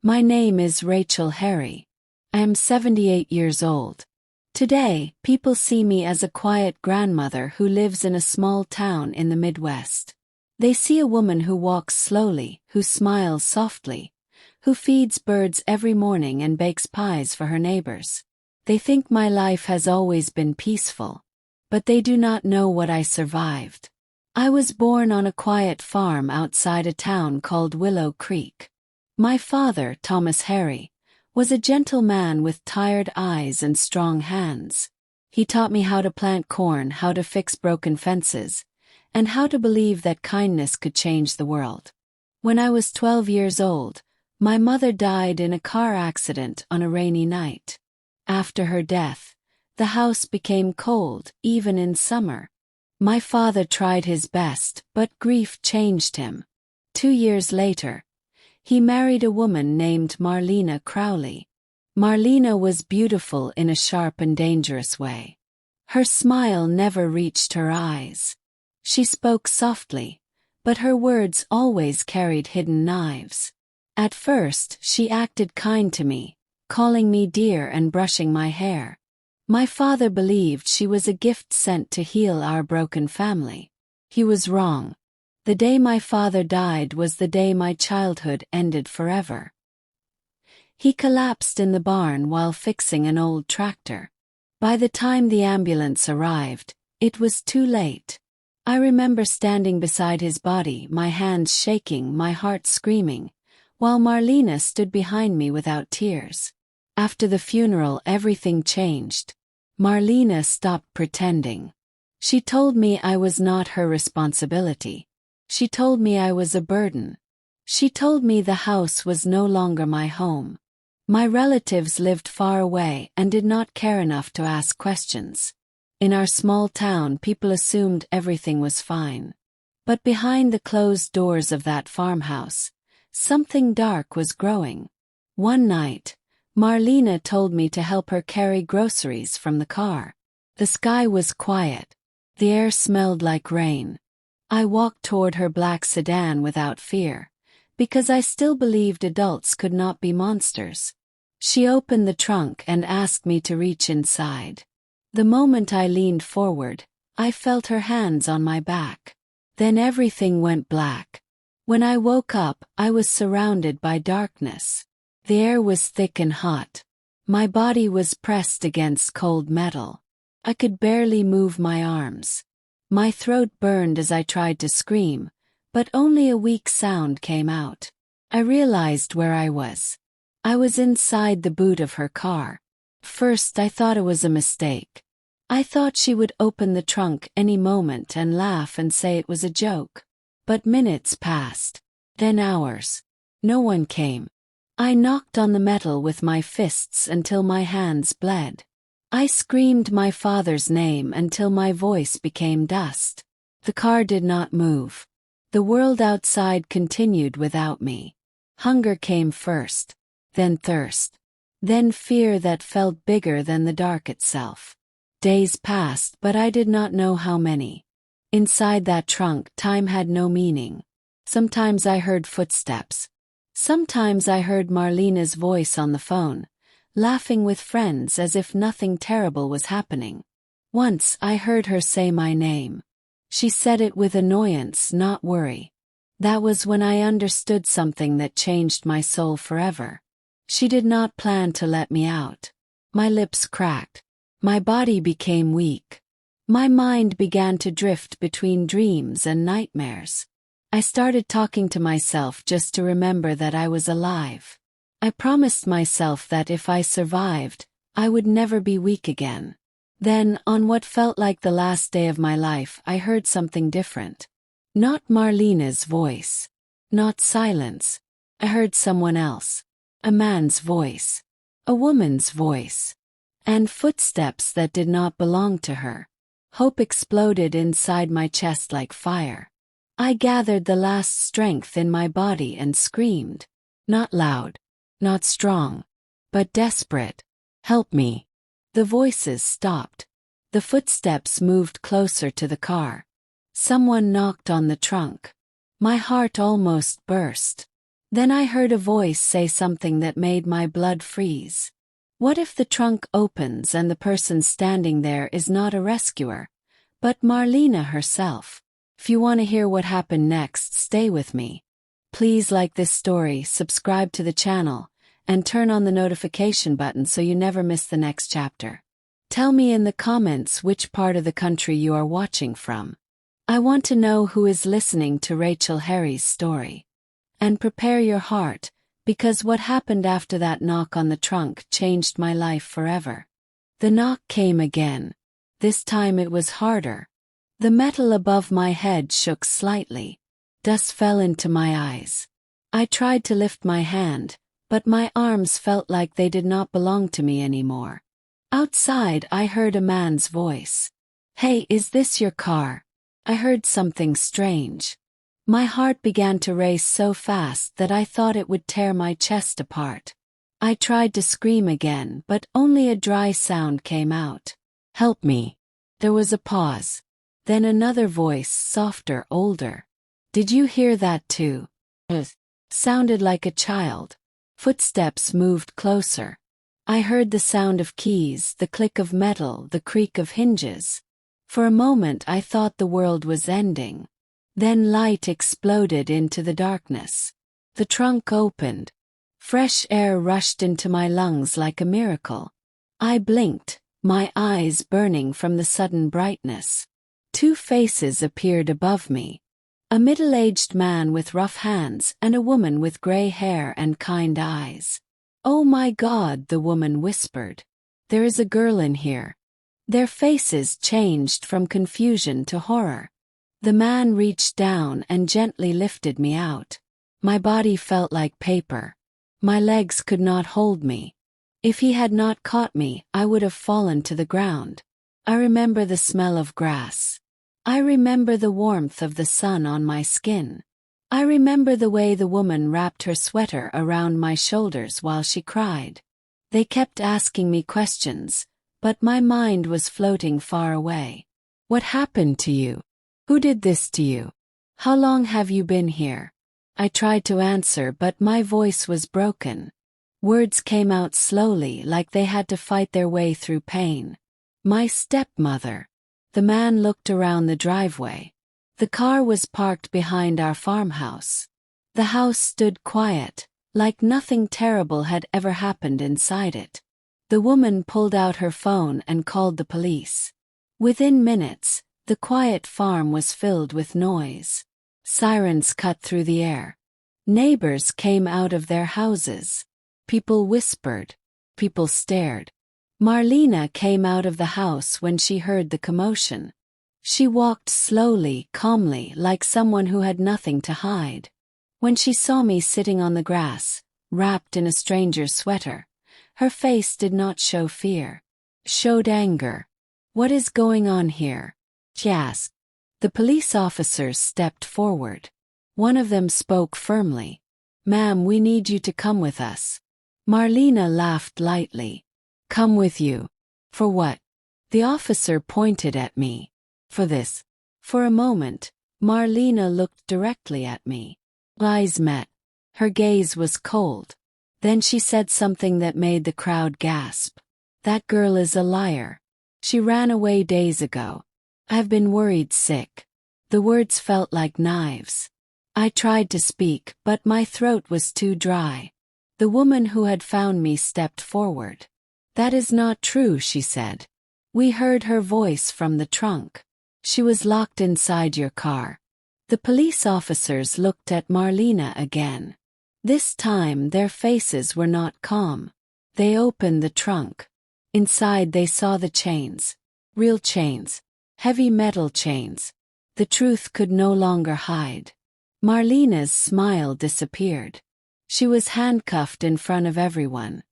My name is Racheal Harry. I am 78 years old. Today, people see me as a quiet grandmother who lives in a small town in the Midwest. They see a woman who walks slowly, who smiles softly, who feeds birds every morning and bakes pies for her neighbors. They think my life has always been peaceful. But they do not know what I survived. I was born on a quiet farm outside a town called Willow Creek. My father, Thomas Harry, was a gentle man with tired eyes and strong hands. He taught me how to plant corn, how to fix broken fences, and how to believe that kindness could change the world. When I was 12 years old, my mother died in a car accident on a rainy night. After her death, the house became cold, even in summer. My father tried his best, but grief changed him. 2 years later, he married a woman named Marlena Crowley. Marlena was beautiful in a sharp and dangerous way. Her smile never reached her eyes. She spoke softly, but her words always carried hidden knives. At first, she acted kind to me, calling me dear and brushing my hair. My father believed she was a gift sent to heal our broken family. He was wrong. The day my father died was the day my childhood ended forever. He collapsed in the barn while fixing an old tractor. By the time the ambulance arrived, it was too late. I remember standing beside his body, my hands shaking, my heart screaming, while Marlena stood behind me without tears. After the funeral, everything changed. Marlena stopped pretending. She told me I was not her responsibility. She told me I was a burden. She told me the house was no longer my home. My relatives lived far away and did not care enough to ask questions. In our small town, people assumed everything was fine. But behind the closed doors of that farmhouse, something dark was growing. One night, Marlena told me to help her carry groceries from the car. The sky was quiet. The air smelled like rain. I walked toward her black sedan without fear, because I still believed adults could not be monsters. She opened the trunk and asked me to reach inside. The moment I leaned forward, I felt her hands on my back. Then everything went black. When I woke up, I was surrounded by darkness. The air was thick and hot. My body was pressed against cold metal. I could barely move my arms. My throat burned as I tried to scream, but only a weak sound came out. I realized where I was. I was inside the boot of her car. First, I thought it was a mistake. I thought she would open the trunk any moment and laugh and say it was a joke. But minutes passed. Then hours. No one came. I knocked on the metal with my fists until my hands bled. I screamed my father's name until my voice became dust. The car did not move. The world outside continued without me. Hunger came first, then thirst, then fear that felt bigger than the dark itself. Days passed, but I did not know how many. Inside that trunk, time had no meaning. Sometimes I heard footsteps. Sometimes I heard Marlena's voice on the phone, laughing with friends as if nothing terrible was happening. Once I heard her say my name. She said it with annoyance, not worry. That was when I understood something that changed my soul forever. She did not plan to let me out. My lips cracked. My body became weak. My mind began to drift between dreams and nightmares. I started talking to myself just to remember that I was alive. I promised myself that if I survived, I would never be weak again. Then, on what felt like the last day of my life, I heard something different. Not Marlena's voice. Not silence. I heard someone else. A man's voice. A woman's voice. And footsteps that did not belong to her. Hope exploded inside my chest like fire. I gathered the last strength in my body and screamed. Not loud. Not strong. But desperate. Help me. The voices stopped. The footsteps moved closer to the car. Someone knocked on the trunk. My heart almost burst. Then I heard a voice say something that made my blood freeze. What if the trunk opens and the person standing there is not a rescuer, but Marlena herself? If you want to hear what happened next, stay with me. Please like this story, subscribe to the channel, and turn on the notification button so you never miss the next chapter. Tell me in the comments which part of the country you are watching from. I want to know who is listening to Racheal Harry's story. And prepare your heart, because what happened after that knock on the trunk changed my life forever. The knock came again. This time it was harder. The metal above my head shook slightly. Dust fell into my eyes. I tried to lift my hand, but my arms felt like they did not belong to me anymore. Outside, I heard a man's voice. "Hey, is this your car?" I heard something strange. My heart began to race so fast that I thought it would tear my chest apart. I tried to scream again, but only a dry sound came out. "Help me." There was a pause. Then another voice, softer, older. "Did you hear that too?" Sounded like a child. Footsteps moved closer. I heard the sound of keys, the click of metal, the creak of hinges. For a moment I thought the world was ending. Then light exploded into the darkness. The trunk opened. Fresh air rushed into my lungs like a miracle. I blinked, my eyes burning from the sudden brightness. Two faces appeared above me. A middle-aged man with rough hands and a woman with gray hair and kind eyes. "Oh my God," the woman whispered. "There is a girl in here." Their faces changed from confusion to horror. The man reached down and gently lifted me out. My body felt like paper. My legs could not hold me. If he had not caught me, I would have fallen to the ground. I remember the smell of grass. I remember the warmth of the sun on my skin. I remember the way the woman wrapped her sweater around my shoulders while she cried. They kept asking me questions, but my mind was floating far away. "What happened to you? Who did this to you? How long have you been here?" I tried to answer, but my voice was broken. Words came out slowly, like they had to fight their way through pain. "My stepmother." The man looked around the driveway. The car was parked behind our farmhouse. The house stood quiet, like nothing terrible had ever happened inside it. The woman pulled out her phone and called the police. Within minutes, the quiet farm was filled with noise. Sirens cut through the air. Neighbors came out of their houses. People whispered. People stared. Marlena came out of the house when she heard the commotion. She walked slowly, calmly, like someone who had nothing to hide. When she saw me sitting on the grass, wrapped in a stranger's sweater, her face did not show fear. It showed anger. "What is going on here?" she asked. The police officers stepped forward. One of them spoke firmly. "Ma'am, we need you to come with us." Marlena laughed lightly. "Come with you? For what?" The officer pointed at me. "For this." For a moment, Marlena looked directly at me. Eyes met. Her gaze was cold. Then she said something that made the crowd gasp. "That girl is a liar. She ran away days ago. I've been worried sick." The words felt like knives. I tried to speak, but my throat was too dry. The woman who had found me stepped forward. "That is not true," she said. "We heard her voice from the trunk. She was locked inside your car." The police officers looked at Marlena again. This time their faces were not calm. They opened the trunk. Inside they saw the chains. Real chains. Heavy metal chains. The truth could no longer hide. Marlena's smile disappeared. She was handcuffed in front of everyone.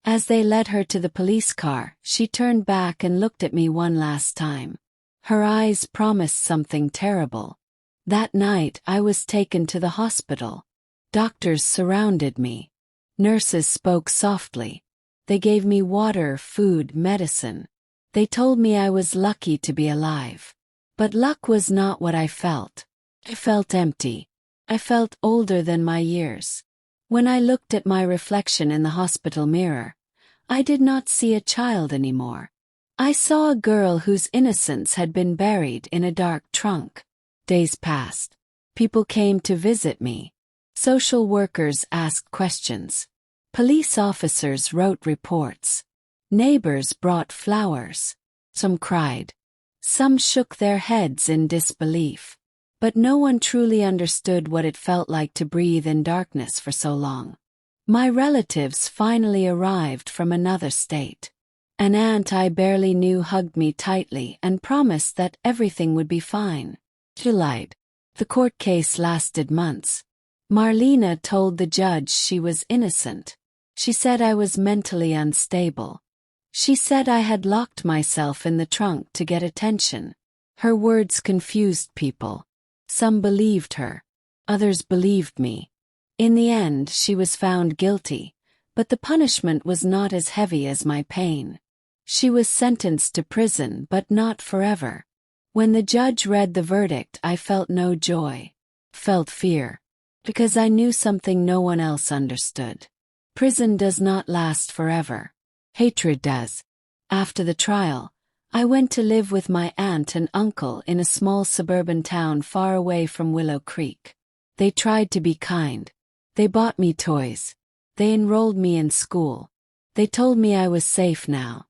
As they led her to the police car, she turned back and looked at me one last time. Her eyes promised something terrible. That night I was taken to the hospital. Doctors surrounded me. Nurses spoke softly. They gave me water, food, medicine. They told me I was lucky to be alive. But luck was not what I felt. I felt empty. I felt older than my years. When I looked at my reflection in the hospital mirror, I did not see a child anymore. I saw a girl whose innocence had been buried in a dark trunk. Days passed. People came to visit me. Social workers asked questions. Police officers wrote reports. Neighbors brought flowers. Some cried. Some shook their heads in disbelief. But no one truly understood what it felt like to breathe in darkness for so long. My relatives finally arrived from another state. An aunt I barely knew hugged me tightly and promised that everything would be fine. She lied. The court case lasted months. Marlena told the judge she was innocent. She said I was mentally unstable. She said I had locked myself in the trunk to get attention. Her words confused people. Some believed her. Others believed me. In the end, she was found guilty, but the punishment was not as heavy as my pain. She was sentenced to prison, but not forever. When the judge read the verdict, I felt no joy. Felt fear. Because I knew something no one else understood. Prison does not last forever. Hatred does. After the trial, I went to live with my aunt and uncle in a small suburban town far away from Willow Creek. They tried to be kind. They bought me toys. They enrolled me in school. They told me I was safe now.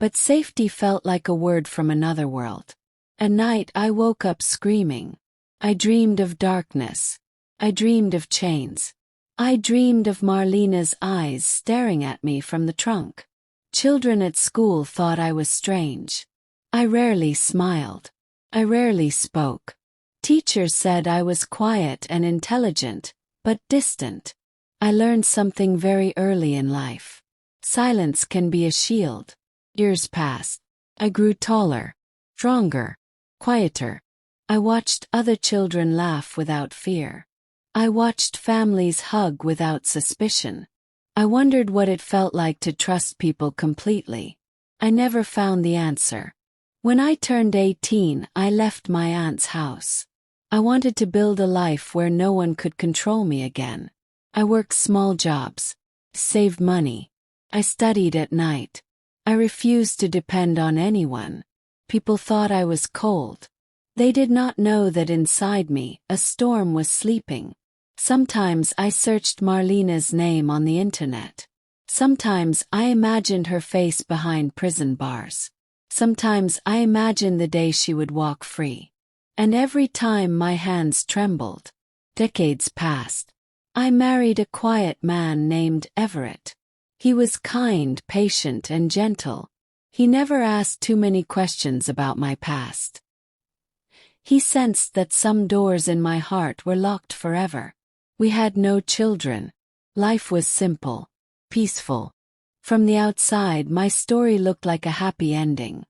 But safety felt like a word from another world. At night I woke up screaming. I dreamed of darkness. I dreamed of chains. I dreamed of Marlena's eyes staring at me from the trunk. Children at school thought I was strange. I rarely smiled. I rarely spoke. Teachers said I was quiet and intelligent, but distant. I learned something very early in life. Silence can be a shield. Years passed. I grew taller, stronger, quieter. I watched other children laugh without fear. I watched families hug without suspicion. I wondered what it felt like to trust people completely. I never found the answer. When I turned 18, I left my aunt's house. I wanted to build a life where no one could control me again. I worked small jobs, saved money. I studied at night. I refused to depend on anyone. People thought I was cold. They did not know that inside me, a storm was sleeping. Sometimes I searched Marlena's name on the internet. Sometimes I imagined her face behind prison bars. Sometimes I imagined the day she would walk free. And every time my hands trembled. Decades passed. I married a quiet man named Everett. He was kind, patient, and gentle. He never asked too many questions about my past. He sensed that some doors in my heart were locked forever. We had no children. Life was simple, peaceful. From the outside, my story looked like a happy ending.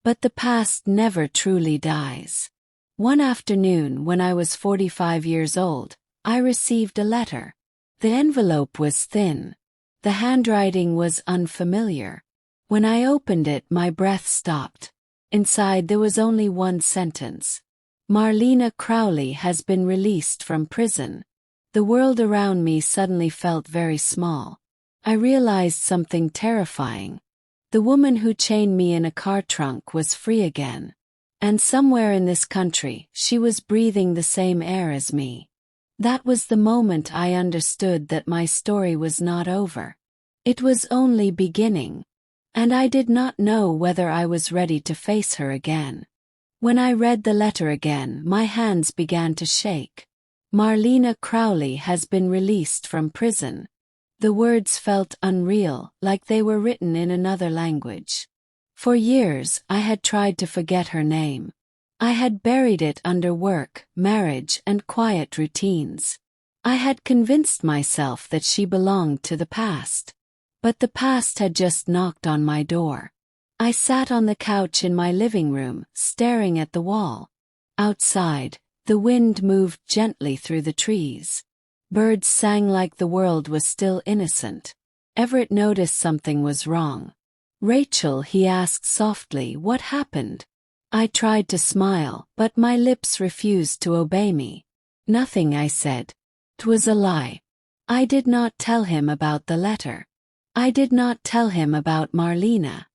But the past never truly dies. One afternoon, when I was 45 years old, I received a letter. The envelope was thin. The handwriting was unfamiliar. When I opened it, my breath stopped. Inside there was only one sentence. Marlena Crowley has been released from prison. The world around me suddenly felt very small. I realized something terrifying. The woman who chained me in a car trunk was free again. And somewhere in this country, she was breathing the same air as me. That was the moment I understood that my story was not over. It was only beginning. And I did not know whether I was ready to face her again. When I read the letter again, my hands began to shake. Marlena Crowley has been released from prison. The words felt unreal, like they were written in another language. For years, I had tried to forget her name. I had buried it under work, marriage, and quiet routines. I had convinced myself that she belonged to the past. But the past had just knocked on my door. I sat on the couch in my living room, staring at the wall. Outside, the wind moved gently through the trees. Birds sang like the world was still innocent. Everett noticed something was wrong. "Racheal," he asked softly, "what happened?" I tried to smile, but my lips refused to obey me. "Nothing," I said. "'Twas a lie." I did not tell him about the letter. I did not tell him about Marlena.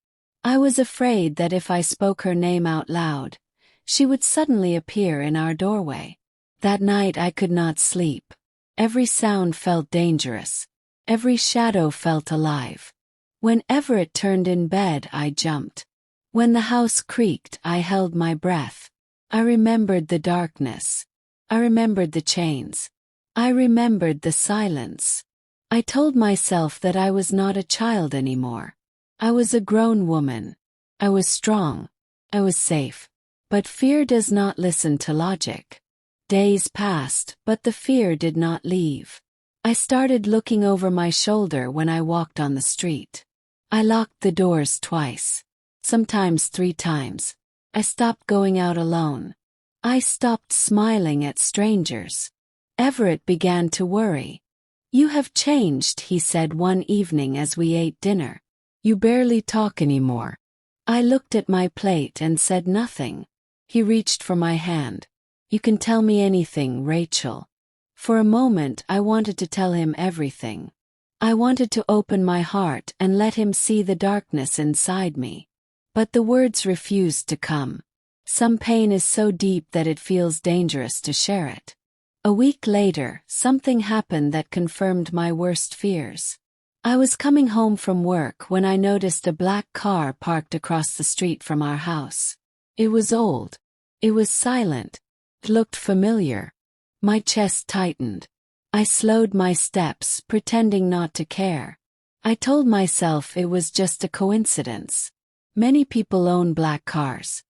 I was afraid that if I spoke her name out loud, she would suddenly appear in our doorway. That night I could not sleep. Every sound felt dangerous. Every shadow felt alive. When Everett turned in bed, I jumped. When the house creaked, I held my breath. I remembered the darkness. I remembered the chains. I remembered the silence. I told myself that I was not a child anymore. I was a grown woman. I was strong. I was safe. But fear does not listen to logic. Days passed, but the fear did not leave. I started looking over my shoulder when I walked on the street. I locked the doors twice. Sometimes 3 times. I stopped going out alone. I stopped smiling at strangers. Everett began to worry. "You have changed," he said one evening as we ate dinner. "You barely talk anymore." I looked at my plate and said nothing. He reached for my hand. "You can tell me anything, Racheal." For a moment I wanted to tell him everything. I wanted to open my heart and let him see the darkness inside me. But the words refused to come. Some pain is so deep that it feels dangerous to share it. A week later, something happened that confirmed my worst fears. I was coming home from work when I noticed a black car parked across the street from our house. It was old. It was silent. It looked familiar. My chest tightened. I slowed my steps, pretending not to care. I told myself it was just a coincidence. Many people own black cars.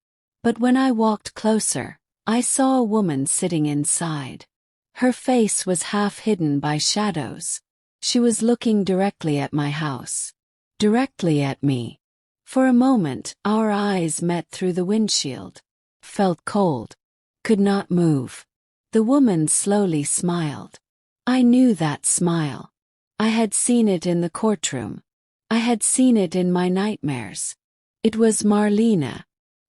But when I walked closer, I saw a woman sitting inside. Her face was half hidden by shadows. She was looking directly at my house. Directly at me. For a moment, our eyes met through the windshield. Felt cold. Could not move. The woman slowly smiled. I knew that smile. I had seen it in the courtroom. I had seen it in my nightmares. It was Marlena.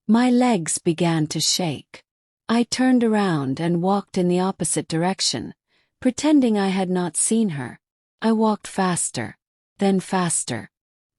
My legs began to shake. I turned around and walked in the opposite direction, pretending I had not seen her. I walked faster, then faster.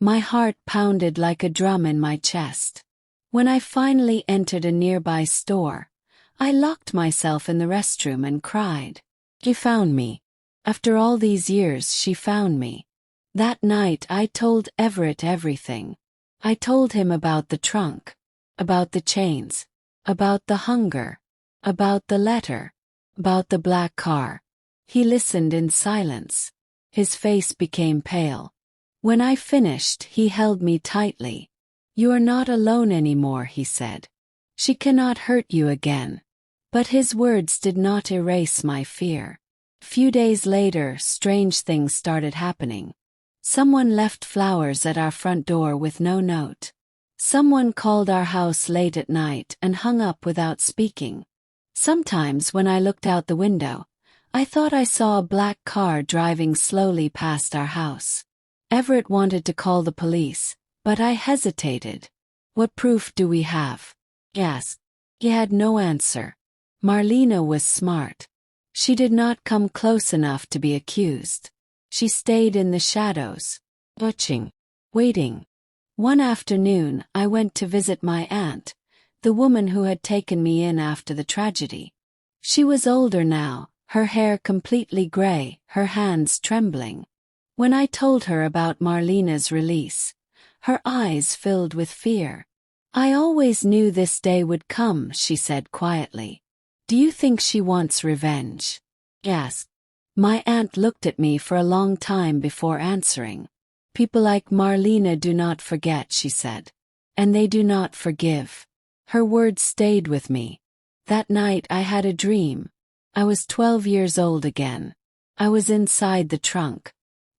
My heart pounded like a drum in my chest. When I finally entered a nearby store, I locked myself in the restroom and cried. She found me. After all these years, she found me. That night I told Everett everything. I told him about the trunk, about the chains, about the hunger, about the letter, about the black car. He listened in silence. His face became pale. When I finished, he held me tightly. "You are not alone anymore," he said. "She cannot hurt you again." But his words did not erase my fear. Few days later, strange things started happening. Someone left flowers at our front door with no note. Someone called our house late at night and hung up without speaking. Sometimes when I looked out the window, I thought I saw a black car driving slowly past our house. Everett wanted to call the police, but I hesitated. "What proof do we have?" he asked. He had no answer. Marlena was smart. She did not come close enough to be accused. She stayed in the shadows, watching, waiting. One afternoon, I went to visit my aunt, the woman who had taken me in after the tragedy. She was older now, her hair completely gray, her hands trembling. When I told her about Marlena's release, her eyes filled with fear. "I always knew this day would come," she said quietly. "Do you think she wants revenge?" I asked. My aunt looked at me for a long time before answering. "People like Marlena do not forget," she said. "And they do not forgive." Her words stayed with me. That night I had a dream. I was 12 years old again. I was inside the trunk.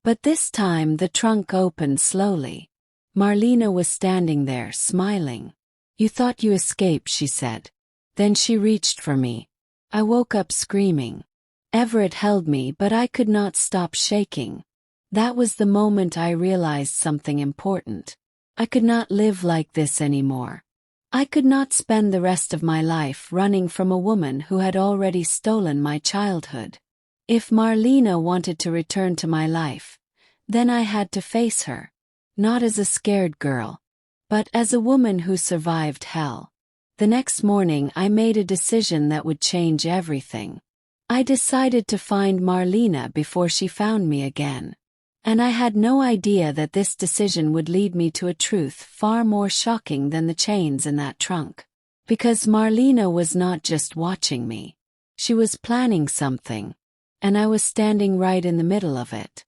But this time the trunk opened slowly. Marlena was standing there, smiling. "You thought you escaped," she said. Then she reached for me. I woke up screaming. Everett held me, but I could not stop shaking. That was the moment I realized something important. I could not live like this anymore. I could not spend the rest of my life running from a woman who had already stolen my childhood. If Marlena wanted to return to my life, then I had to face her. Not as a scared girl, but as a woman who survived hell. The next morning I made a decision that would change everything. I decided to find Marlena before she found me again. And I had no idea that this decision would lead me to a truth far more shocking than the chains in that trunk. Because Marlena was not just watching me. She was planning something. And I was standing right in the middle of it.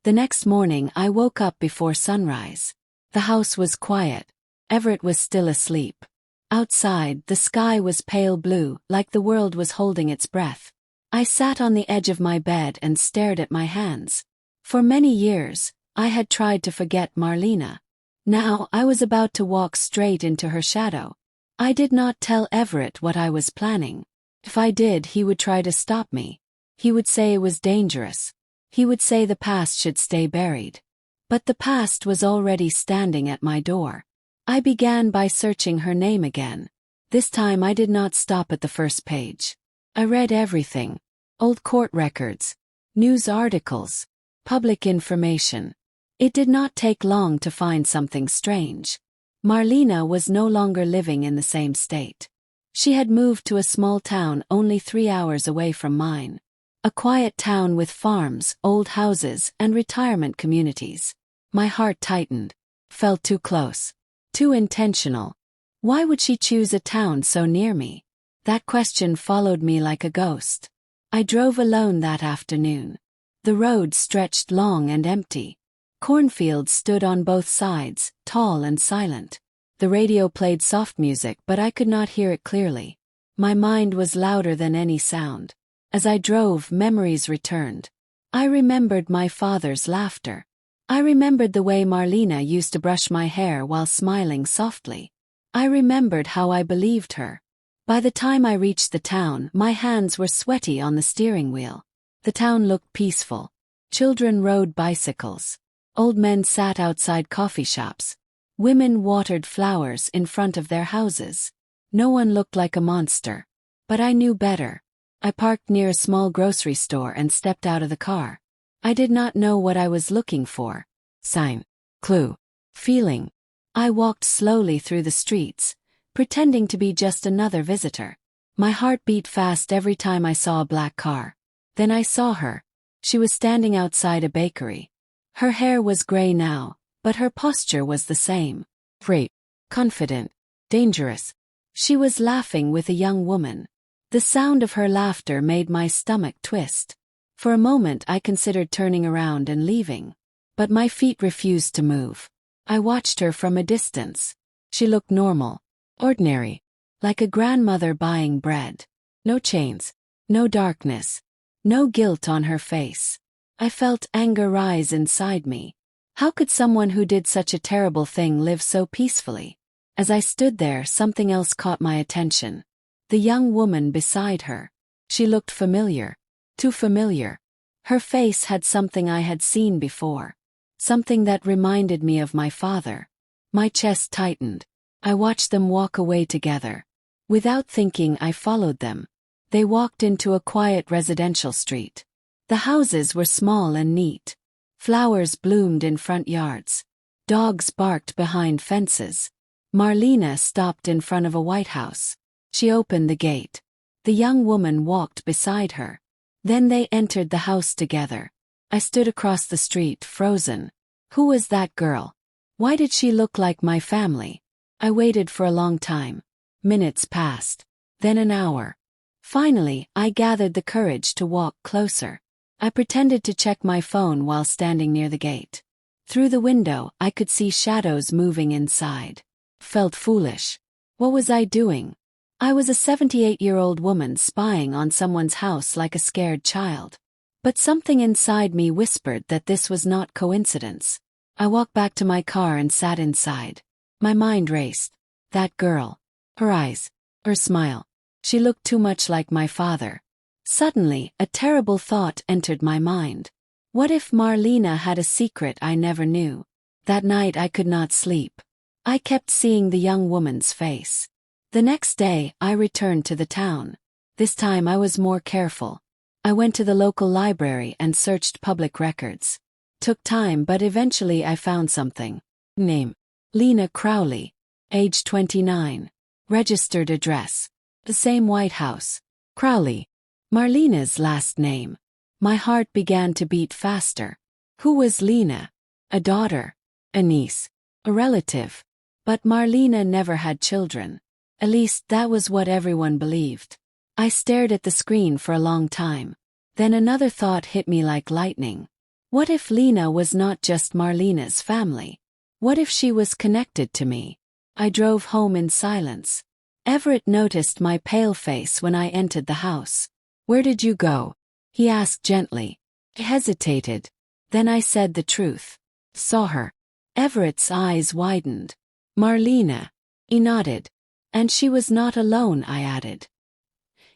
The next morning I woke up before sunrise. The house was quiet. Everett was still asleep. Outside, the sky was pale blue, like the world was holding its breath. I sat on the edge of my bed and stared at my hands. For many years, I had tried to forget Marlena. Now I was about to walk straight into her shadow. I did not tell Everett what I was planning. If I did, he would try to stop me. He would say it was dangerous. He would say the past should stay buried. But the past was already standing at my door. I began by searching her name again. This time I did not stop at the first page. I read everything. Old court records, news articles, public information. It did not take long to find something strange. Marlena was no longer living in the same state. She had moved to a small town only 3 hours away from mine. A quiet town with farms, old houses, and retirement communities. My heart tightened. Felt too close. Too intentional. Why would she choose a town so near me? That question followed me like a ghost. I drove alone that afternoon. The road stretched long and empty. Cornfields stood on both sides, tall and silent. The radio played soft music, but I could not hear it clearly. My mind was louder than any sound. As I drove, memories returned. I remembered my father's laughter. I remembered the way Marlena used to brush my hair while smiling softly. I remembered how I believed her. By the time I reached the town, my hands were sweaty on the steering wheel. The town looked peaceful. Children rode bicycles. Old men sat outside coffee shops. Women watered flowers in front of their houses. No one looked like a monster. But I knew better. I parked near a small grocery store and stepped out of the car. I did not know what I was looking for. Sign. Clue. Feeling. I walked slowly through the streets, pretending to be just another visitor. My heart beat fast every time I saw a black car. Then I saw her. She was standing outside a bakery. Her hair was gray now, but her posture was the same. Free. Confident. Dangerous. She was laughing with a young woman. The sound of her laughter made my stomach twist. For a moment I considered turning around and leaving. But my feet refused to move. I watched her from a distance. She looked normal. Ordinary. Like a grandmother buying bread. No chains. No darkness. No guilt on her face. I felt anger rise inside me. How could someone who did such a terrible thing live so peacefully? As I stood there, something else caught my attention. The young woman beside her. She looked familiar. Too familiar. Her face had something I had seen before. Something that reminded me of my father. My chest tightened. I watched them walk away together. Without thinking, I followed them. They walked into a quiet residential street. The houses were small and neat. Flowers bloomed in front yards. Dogs barked behind fences. Marlena stopped in front of a white house. She opened the gate. The young woman walked beside her. Then they entered the house together. I stood across the street, frozen. Who was that girl? Why did she look like my family? I waited for a long time. Minutes passed. Then an hour. Finally, I gathered the courage to walk closer. I pretended to check my phone while standing near the gate. Through the window, I could see shadows moving inside. Felt foolish. What was I doing? I was a 78-year-old woman spying on someone's house like a scared child. But something inside me whispered that this was not coincidence. I walked back to my car and sat inside. My mind raced. That girl. Her eyes. Her smile. She looked too much like my father. Suddenly, a terrible thought entered my mind. What if Marlena had a secret I never knew? That night I could not sleep. I kept seeing the young woman's face. The next day, I returned to the town. This time I was more careful. I went to the local library and searched public records. Took time, but eventually I found something. Name: Lena Crowley. Age 29. Registered address: the same White House. Crowley. Marlena's last name. My heart began to beat faster. Who was Lena? A daughter? A niece? A relative? But Marlena never had children. At least that was what everyone believed. I stared at the screen for a long time. Then another thought hit me like lightning. What if Lena was not just Marlena's family? What if she was connected to me? I drove home in silence. Everett noticed my pale face when I entered the house. "Where did you go?" he asked gently. I hesitated. Then I said the truth. "Saw her." Everett's eyes widened. "Marlena." He nodded. "And she was not alone," I added.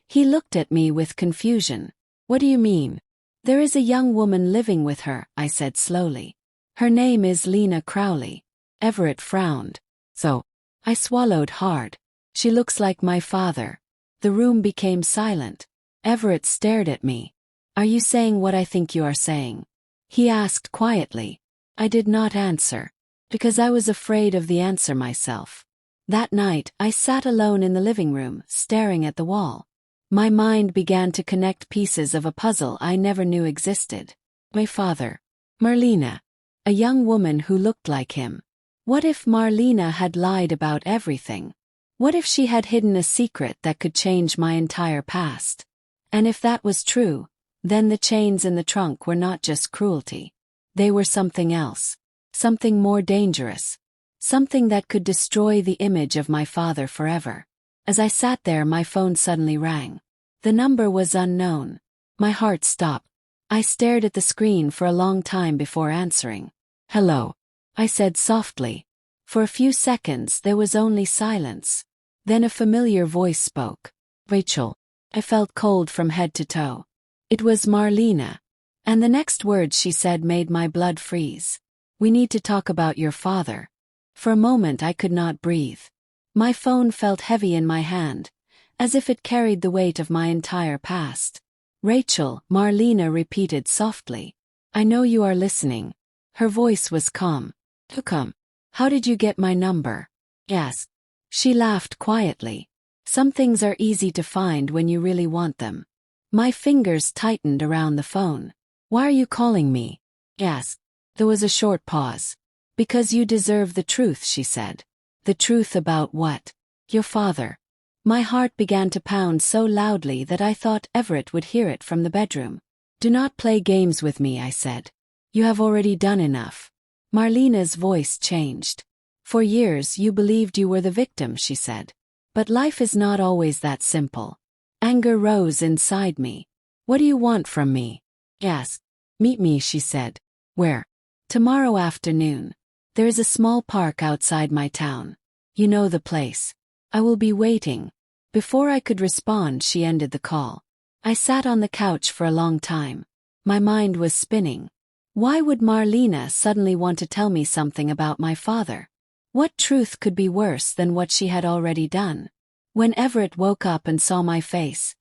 He looked at me with confusion. "What do you mean?" "There is a young woman living with her," I said slowly. "Her name is Lena Crowley." Everett frowned. "So?" I swallowed hard. "She looks like my father." The room became silent. Everett stared at me. "Are you saying what I think you are saying?" he asked quietly. I did not answer, because I was afraid of the answer myself. That night, I sat alone in the living room, staring at the wall. My mind began to connect pieces of a puzzle I never knew existed. My father. Marlena. A young woman who looked like him. What if Marlena had lied about everything? What if she had hidden a secret that could change my entire past? And if that was true, then the chains in the trunk were not just cruelty. They were something else. Something more dangerous. Something that could destroy the image of my father forever. As I sat there, my phone suddenly rang. The number was unknown. My heart stopped. I stared at the screen for a long time before answering. "Hello," I said softly. For a few seconds there was only silence. Then a familiar voice spoke. "Racheal." I felt cold from head to toe. It was Marlena. And the next words she said made my blood freeze. "We need to talk about your father." For a moment I could not breathe. My phone felt heavy in my hand, as if it carried the weight of my entire past. "Racheal," Marlena repeated softly. "I know you are listening." Her voice was calm. "Come. How did you get my number?" "Yes." She laughed quietly. "Some things are easy to find when you really want them." My fingers tightened around the phone. "Why are you calling me?" "Yes." There was a short pause. "Because you deserve the truth," she said. "The truth about what?" "Your father." My heart began to pound so loudly that I thought Everett would hear it from the bedroom. "Do not play games with me," I said. "You have already done enough." Marlena's voice changed. "For years you believed you were the victim," she said. "But life is not always that simple." Anger rose inside me. "What do you want from me?" "Yes." "Meet me," she said. "Where?" "Tomorrow afternoon. There is a small park outside my town. You know the place. I will be waiting." Before I could respond, she ended the call. I sat on the couch for a long time. My mind was spinning. Why would Marlena suddenly want to tell me something about my father? What truth could be worse than what she had already done? When Everett woke up and saw my face,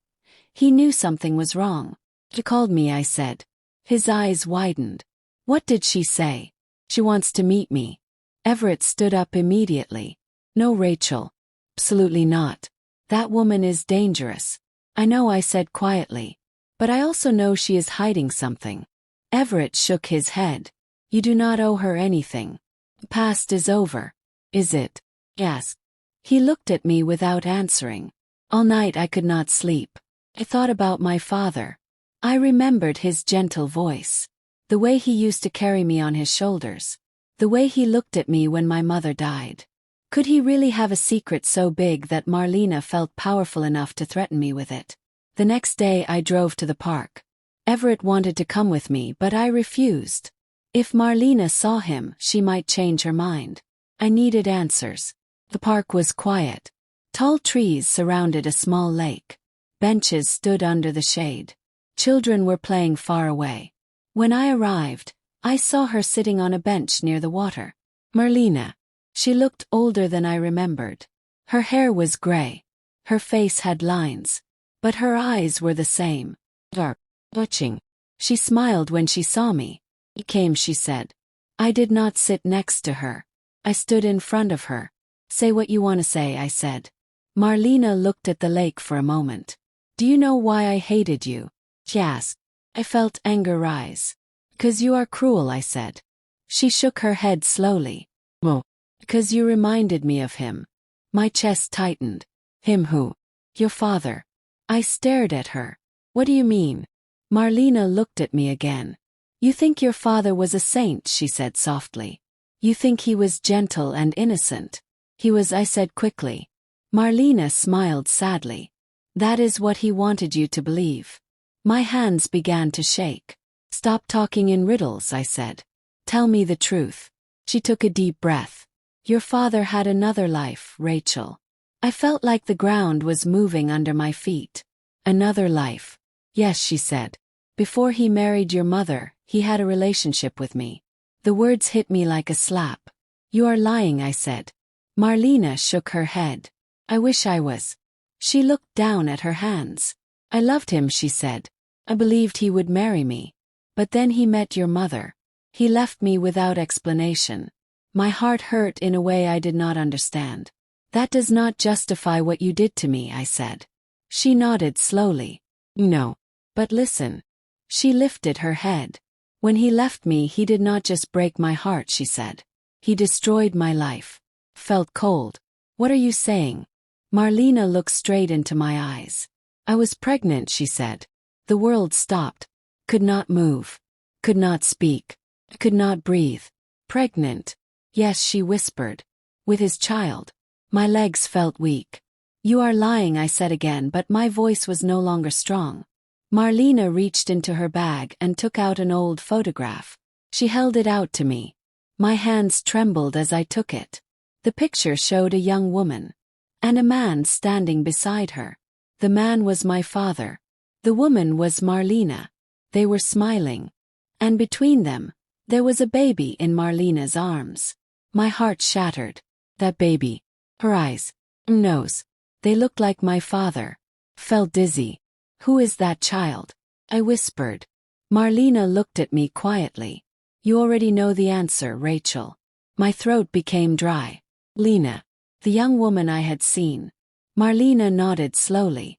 he knew something was wrong. "She called me," I said. His eyes widened. "What did she say?" "She wants to meet me." Everett stood up immediately. "No, Racheal. Absolutely not. That woman is dangerous." "I know," I said quietly. "But I also know she is hiding something." Everett shook his head. "You do not owe her anything. The past is over." "Is it?" "Yes." He looked at me without answering. All night I could not sleep. I thought about my father. I remembered his gentle voice. The way he used to carry me on his shoulders. The way he looked at me when my mother died. Could he really have a secret so big that Marlena felt powerful enough to threaten me with it? The next day I drove to the park. Everett wanted to come with me, but I refused. If Marlena saw him, she might change her mind. I needed answers. The park was quiet. Tall trees surrounded a small lake. Benches stood under the shade. Children were playing far away. When I arrived, I saw her sitting on a bench near the water. Marlena. She looked older than I remembered. Her hair was gray. Her face had lines. But her eyes were the same. Dark. Butching. She smiled when she saw me. He came, she said. I did not sit next to her. I stood in front of her. Say what you want to say, I said. Marlena looked at the lake for a moment. Do you know why I hated you? She asked. I felt anger rise. Because you are cruel, I said. She shook her head slowly. Oh. Because you reminded me of him. My chest tightened. Him who? Your father. I stared at her. What do you mean? Marlena looked at me again. You think your father was a saint, she said softly. You think he was gentle and innocent. He was, I said quickly. Marlena smiled sadly. That is what he wanted you to believe. My hands began to shake. Stop talking in riddles, I said. Tell me the truth. She took a deep breath. Your father had another life, Racheal. I felt like the ground was moving under my feet. Another life. Yes, she said. Before he married your mother, he had a relationship with me. The words hit me like a slap. You are lying, I said. Marlena shook her head. I wish I was. She looked down at her hands. I loved him, she said. I believed he would marry me. But then he met your mother. He left me without explanation. My heart hurt in a way I did not understand. That does not justify what you did to me, I said. She nodded slowly. No. But listen. She lifted her head. When he left me, he did not just break my heart, she said. He destroyed my life. Felt cold. What are you saying? Marlena looked straight into my eyes. I was pregnant, she said. The world stopped. Could not move. Could not speak. Could not breathe. Pregnant. Yes, she whispered. With his child. My legs felt weak. You are lying, I said again, but my voice was no longer strong. Marlena reached into her bag and took out an old photograph. She held it out to me. My hands trembled as I took it. The picture showed a young woman. And a man standing beside her. The man was my father. The woman was Marlena. They were smiling. And between them, there was a baby in Marlena's arms. My heart shattered. That baby. Her eyes. Nose. They looked like my father. Felt dizzy. Who is that child? I whispered. Marlena looked at me quietly. You already know the answer, Racheal. My throat became dry. Lena. The young woman I had seen. Marlena nodded slowly.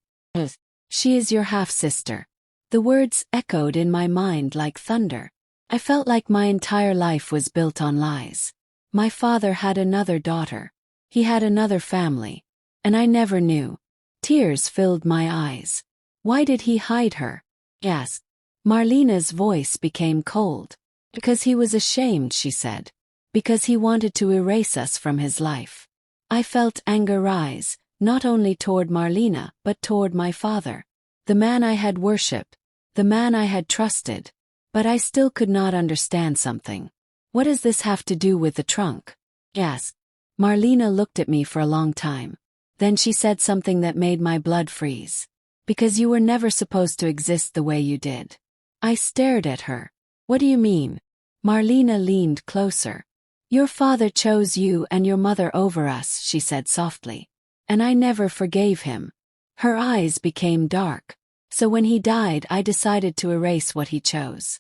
She is your half-sister. The words echoed in my mind like thunder. I felt like my entire life was built on lies. My father had another daughter. He had another family. And I never knew. Tears filled my eyes. Why did he hide her? Asked. Marlena's voice became cold. Because he was ashamed, she said. Because he wanted to erase us from his life. I felt anger rise, not only toward Marlena, but toward my father. The man I had worshipped. The man I had trusted. But I still could not understand something. What does this have to do with the trunk? Asked. Marlena looked at me for a long time. Then she said something that made my blood freeze. Because you were never supposed to exist the way you did. I stared at her. What do you mean? Marlena leaned closer. Your father chose you and your mother over us, she said softly. And I never forgave him. Her eyes became dark. So when he died, I decided to erase what he chose.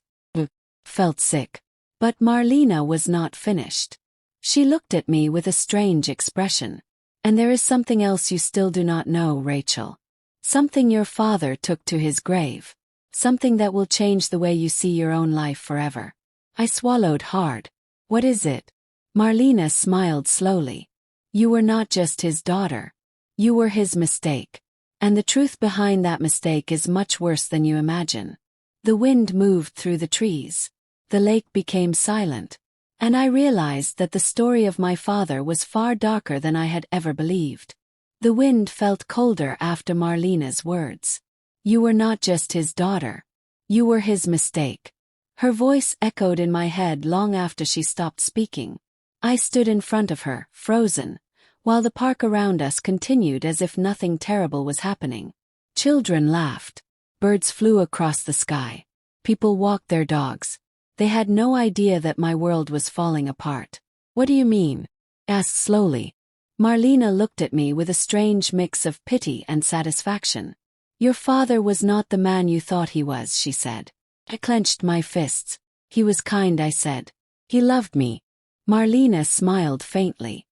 Felt sick. But Marlena was not finished. She looked at me with a strange expression. And there is something else you still do not know, Racheal. Something your father took to his grave. Something that will change the way you see your own life forever. I swallowed hard. What is it? Marlena smiled slowly. You were not just his daughter. You were his mistake. And the truth behind that mistake is much worse than you imagine. The wind moved through the trees. The lake became silent. And I realized that the story of my father was far darker than I had ever believed. The wind felt colder after Marlena's words. You were not just his daughter. You were his mistake. Her voice echoed in my head long after she stopped speaking. I stood in front of her, frozen, while the park around us continued as if nothing terrible was happening. Children laughed. Birds flew across the sky. People walked their dogs. They had no idea that my world was falling apart. What do you mean? Asked slowly. Marlena looked at me with a strange mix of pity and satisfaction. Your father was not the man you thought he was, she said. I clenched my fists. He was kind, I said. He loved me. Marlena smiled faintly.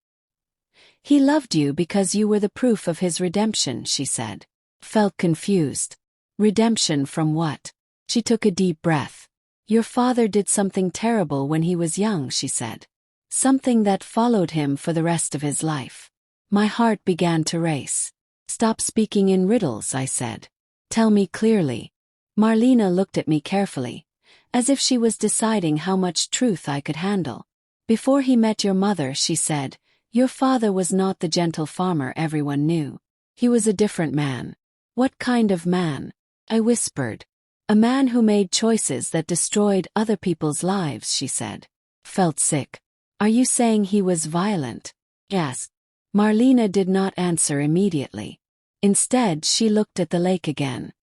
He loved you because you were the proof of his redemption, she said. Felt confused. Redemption from what? She took a deep breath. Your father did something terrible when he was young, she said. Something that followed him for the rest of his life. My heart began to race. Stop speaking in riddles, I said. Tell me clearly. Marlena looked at me carefully, as if she was deciding how much truth I could handle. Before he met your mother, she said, your father was not the gentle farmer everyone knew. He was a different man. What kind of man? I whispered. A man who made choices that destroyed other people's lives, she said. Felt sick. Are you saying he was violent? Yes. Marlena did not answer immediately. Instead, she looked at the lake again.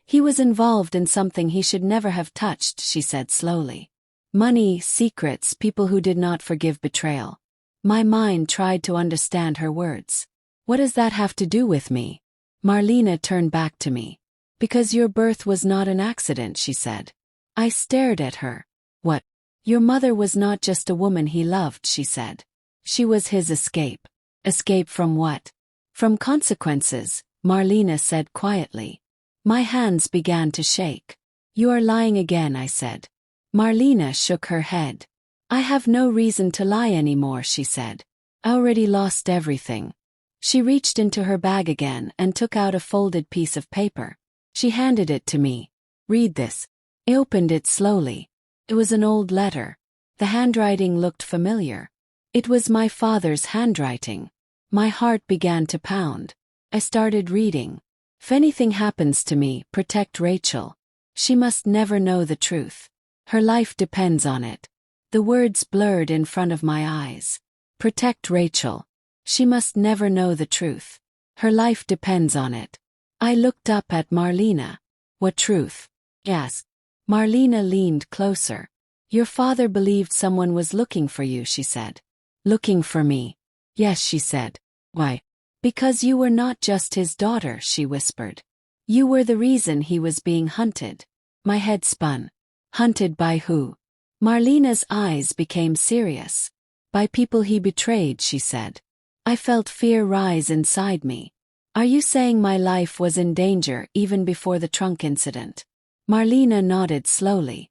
He was involved in something he should never have touched, she said slowly. Money, secrets, people who did not forgive betrayal. My mind tried to understand her words. What does that have to do with me? Marlena turned back to me. Because your birth was not an accident, she said. I stared at her. What? Your mother was not just a woman he loved, she said. She was his escape. Escape from what? From consequences, Marlena said quietly. My hands began to shake. You are lying again, I said. Marlena shook her head. I have no reason to lie anymore, she said. I already lost everything. She reached into her bag again and took out a folded piece of paper. She handed it to me. Read this. I opened it slowly. It was an old letter. The handwriting looked familiar. It was my father's handwriting. My heart began to pound. I started reading. If anything happens to me, protect Racheal. She must never know the truth. Her life depends on it. The words blurred in front of my eyes. Protect Racheal. She must never know the truth. Her life depends on it. I looked up at Marlena. What truth? Yes. Marlena leaned closer. Your father believed someone was looking for you, she said. Looking for me? Yes, she said. Why? Because you were not just his daughter, she whispered. You were the reason he was being hunted. My head spun. Hunted by who? Marlena's eyes became serious. By people he betrayed, she said. I felt fear rise inside me. Are you saying my life was in danger even before the trunk incident? Marlena nodded slowly.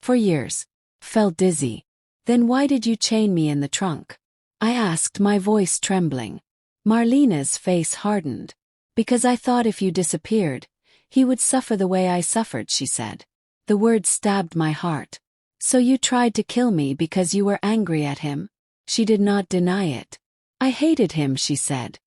For years. Felt dizzy. Then why did you chain me in the trunk? I asked, my voice trembling. Marlena's face hardened. Because I thought if you disappeared, he would suffer the way I suffered, she said. The words stabbed my heart. So you tried to kill me because you were angry at him? She did not deny it. I hated him, she said.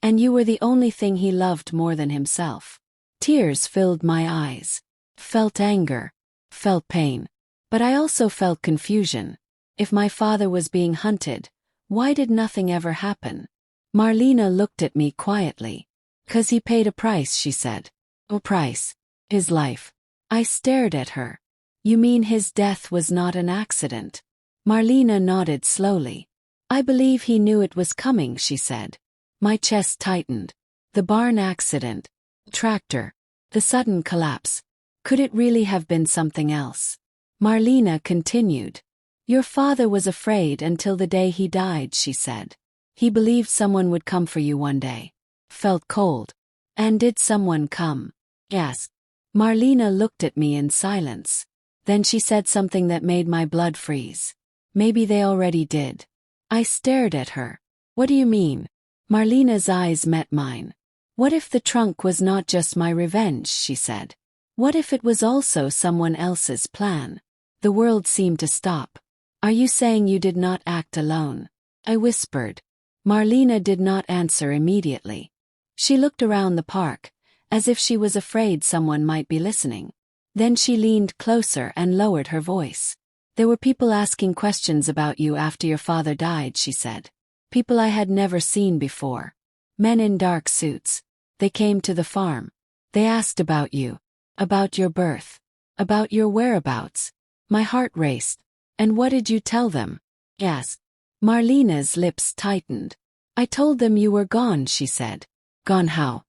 And you were the only thing he loved more than himself. Tears filled my eyes. Felt anger. Felt pain. But I also felt confusion. If my father was being hunted, why did nothing ever happen? Marlena looked at me quietly. 'Cause he paid a price, she said. A price? His life. I stared at her. You mean his death was not an accident? Marlena nodded slowly. I believe he knew it was coming, she said. My chest tightened. The barn accident. Tractor. The sudden collapse. Could it really have been something else? Marlena continued. Your father was afraid until the day he died, she said. He believed someone would come for you one day. Felt cold. And did someone come? Yes. Marlena looked at me in silence. Then she said something that made my blood freeze. Maybe they already did. I stared at her. What do you mean? Marlena's eyes met mine. What if the trunk was not just my revenge, she said. What if it was also someone else's plan? The world seemed to stop. Are you saying you did not act alone? I whispered. Marlena did not answer immediately. She looked around the park, as if she was afraid someone might be listening. Then she leaned closer and lowered her voice. There were people asking questions about you after your father died, she said. People I had never seen before. Men in dark suits. They came to the farm. They asked about you. About your birth. About your whereabouts. My heart raced. And what did you tell them? Yes. Marlena's lips tightened. I told them you were gone, she said. Gone how?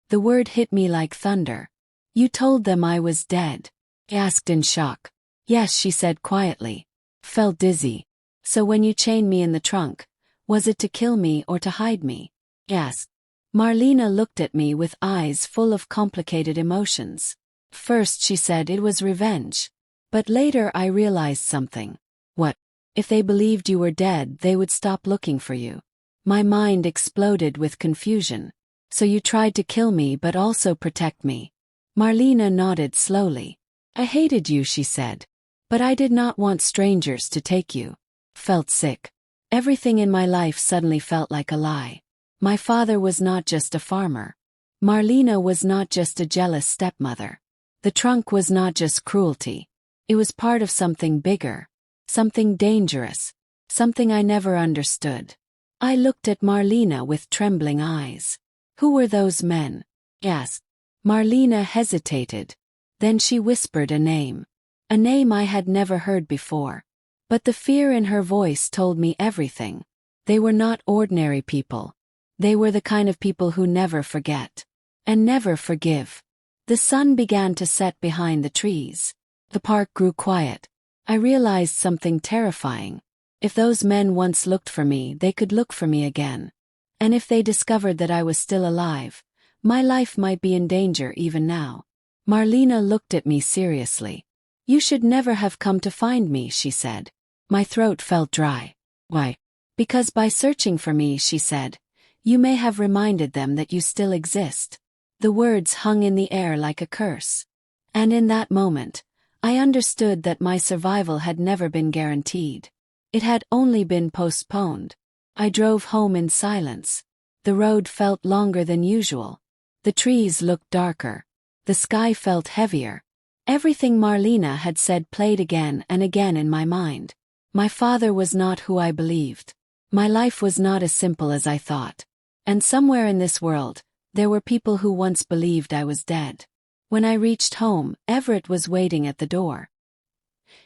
The The word hit me like thunder. You told them I was dead? I asked in shock. Yes, she said quietly. Felt dizzy. So when you chained me in the trunk, was it to kill me or to hide me? Yes. Marlena looked at me with eyes full of complicated emotions. First she said it was revenge. But later I realized something. What? If they believed you were dead, they would stop looking for you. My mind exploded with confusion. So you tried to kill me but also protect me. Marlena nodded slowly. I hated you, she said. But I did not want strangers to take you. Felt sick. Everything in my life suddenly felt like a lie. My father was not just a farmer. Marlena was not just a jealous stepmother. The trunk was not just cruelty. It was part of something bigger. Something dangerous. Something I never understood. I looked at Marlena with trembling eyes. Who were those men? Asked. Marlena hesitated. Then she whispered a name. A name I had never heard before. But the fear in her voice told me everything. They were not ordinary people. They were the kind of people who never forget. And never forgive. The sun began to set behind the trees. The park grew quiet. I realized something terrifying. If those men once looked for me, they could look for me again. And if they discovered that I was still alive, my life might be in danger even now. Marlena looked at me seriously. You should never have come to find me, she said. My throat felt dry. Why? Because by searching for me, she said, you may have reminded them that you still exist. The words hung in the air like a curse. And in that moment, I understood that my survival had never been guaranteed. It had only been postponed. I drove home in silence. The road felt longer than usual. The trees looked darker. The sky felt heavier. Everything Marlena had said played again and again in my mind. My father was not who I believed. My life was not as simple as I thought. And somewhere in this world, there were people who once believed I was dead. When I reached home, Everett was waiting at the door.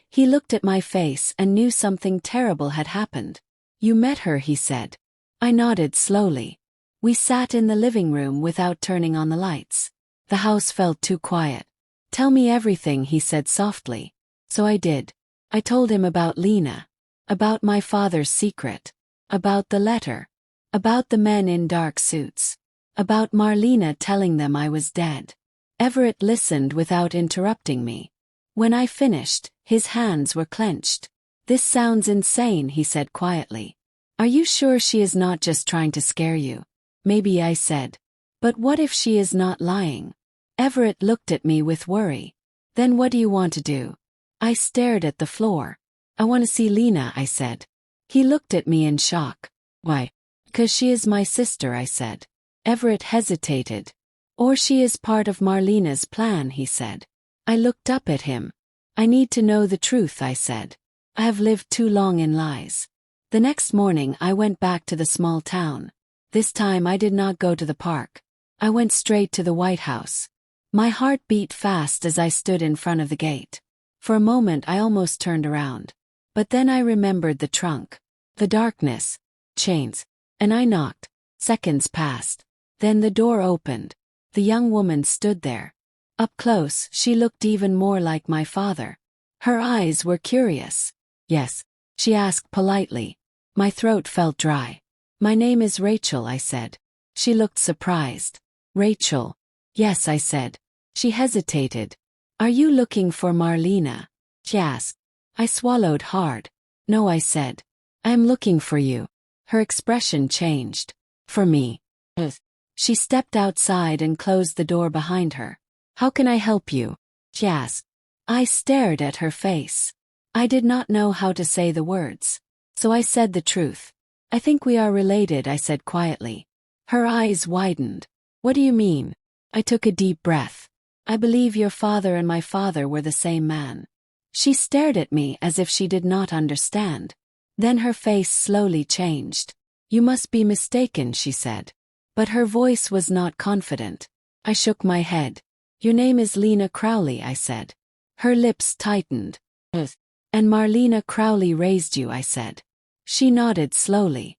He looked at my face and knew something terrible had happened. You met her, he said. I nodded slowly. We sat in the living room without turning on the lights. The house felt too quiet. Tell me everything, he said softly. So I did. I told him about Lena. About my father's secret. About the letter. About the men in dark suits. About Marlena telling them I was dead. Everett listened without interrupting me. When I finished, his hands were clenched. This sounds insane, he said quietly. Are you sure she is not just trying to scare you? Maybe, I said. But what if she is not lying? Everett looked at me with worry. Then what do you want to do? I stared at the floor. I want to see Lena, I said. He looked at me in shock. Why? 'Cause she is my sister, I said. Everett hesitated. Or she is part of Marlena's plan, he said. I looked up at him. I need to know the truth, I said. I have lived too long in lies. The next morning I went back to the small town. This time I did not go to the park. I went straight to the White House. My heart beat fast as I stood in front of the gate. For a moment I almost turned around. But then I remembered the trunk. The darkness. Chains. And I knocked. Seconds passed. Then the door opened. The young woman stood there. Up close, she looked even more like my father. Her eyes were curious. Yes, she asked politely. My throat felt dry. My name is Racheal, I said. She looked surprised. Racheal. Yes, I said. She hesitated. Are you looking for Marlena? She asked. I swallowed hard. No, I said. I am looking for you. Her expression changed. For me. She stepped outside and closed the door behind her. How can I help you? She asked. I stared at her face. I did not know how to say the words. So I said the truth. I think we are related, I said quietly. Her eyes widened. What do you mean? I took a deep breath. I believe your father and my father were the same man. She stared at me as if she did not understand. Then her face slowly changed. You must be mistaken, she said. But her voice was not confident. I shook my head. Your name is Lena Crowley, I said. Her lips tightened. And Marlena Crowley raised you, I said. She nodded slowly.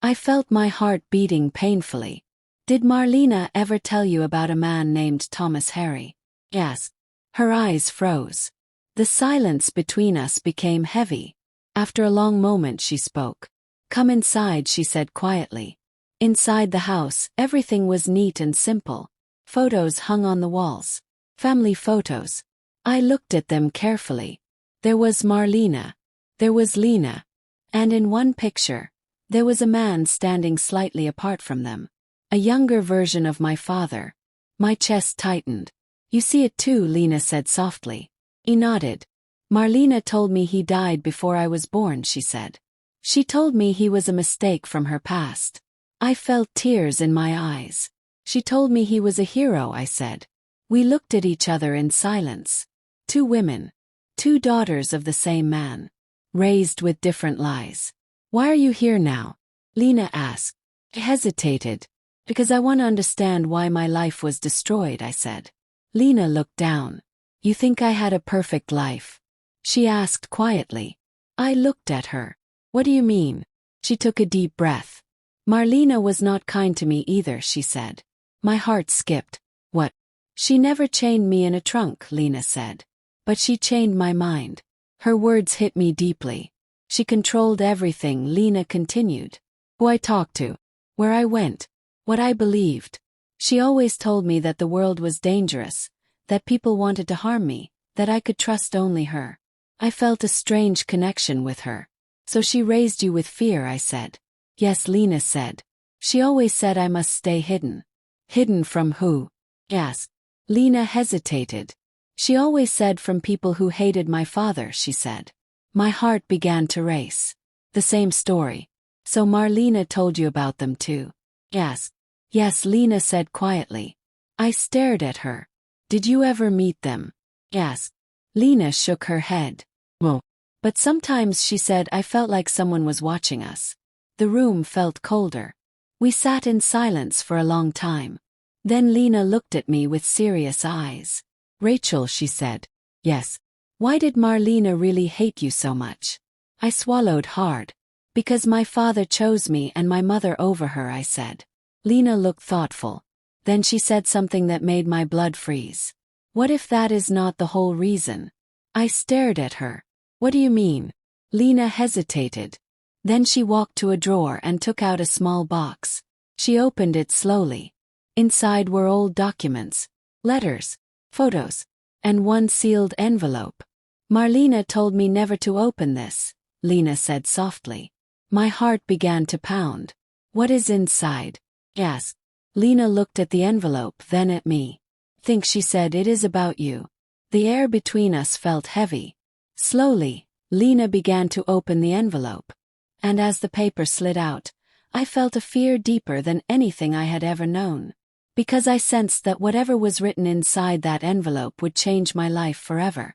I felt my heart beating painfully. Did Marlena ever tell you about a man named Thomas Harry? Yes. Her eyes froze. The silence between us became heavy. After a long moment she spoke. Come inside, she said quietly. Inside the house, everything was neat and simple. Photos hung on the walls. Family photos. I looked at them carefully. There was Marlena. There was Lena. And in one picture, there was a man standing slightly apart from them. A younger version of my father. My chest tightened. You see it too, Lena said softly. He nodded. Marlena told me he died before I was born, she said. She told me he was a mistake from her past. I felt tears in my eyes. She told me he was a hero, I said. We looked at each other in silence. Two women. Two daughters of the same man. Raised with different lies. Why are you here now? Lena asked. I hesitated. Because I want to understand why my life was destroyed, I said. Lena looked down. You think I had a perfect life? She asked quietly. I looked at her. What do you mean? She took a deep breath. Marlena was not kind to me either, she said. My heart skipped. What? She never chained me in a trunk, Lena said. But she chained my mind. Her words hit me deeply. She controlled everything, Lena continued. Who I talked to. Where I went. What I believed. She always told me that the world was dangerous, that people wanted to harm me, that I could trust only her. I felt a strange connection with her. So she raised you with fear, I said. Yes, Lena said. She always said I must stay hidden. Hidden from who? Yes. Lena hesitated. She always said from people who hated my father, she said. My heart began to race. The same story. So Marlena told you about them too? Yes. Yes, Lena said quietly. I stared at her. Did you ever meet them? Yes. Lena shook her head. Well, but sometimes, she said, I felt like someone was watching us. The room felt colder. We sat in silence for a long time. Then Lena looked at me with serious eyes. Racheal, she said. Yes. Why did Marlena really hate you so much? I swallowed hard. Because my father chose me and my mother over her, I said. Lena looked thoughtful. Then she said something that made my blood freeze. What if that is not the whole reason? I stared at her. What do you mean? Lena hesitated. Then she walked to a drawer and took out a small box. She opened it slowly. Inside were old documents, letters, photos, and one sealed envelope. Marlena told me never to open this, Lena said softly. My heart began to pound. What is inside? Yes. Lena looked at the envelope, then at me. Think, she said, it is about you. The air between us felt heavy. Slowly, Lena began to open the envelope. And as the paper slid out, I felt a fear deeper than anything I had ever known. Because I sensed that whatever was written inside that envelope would change my life forever.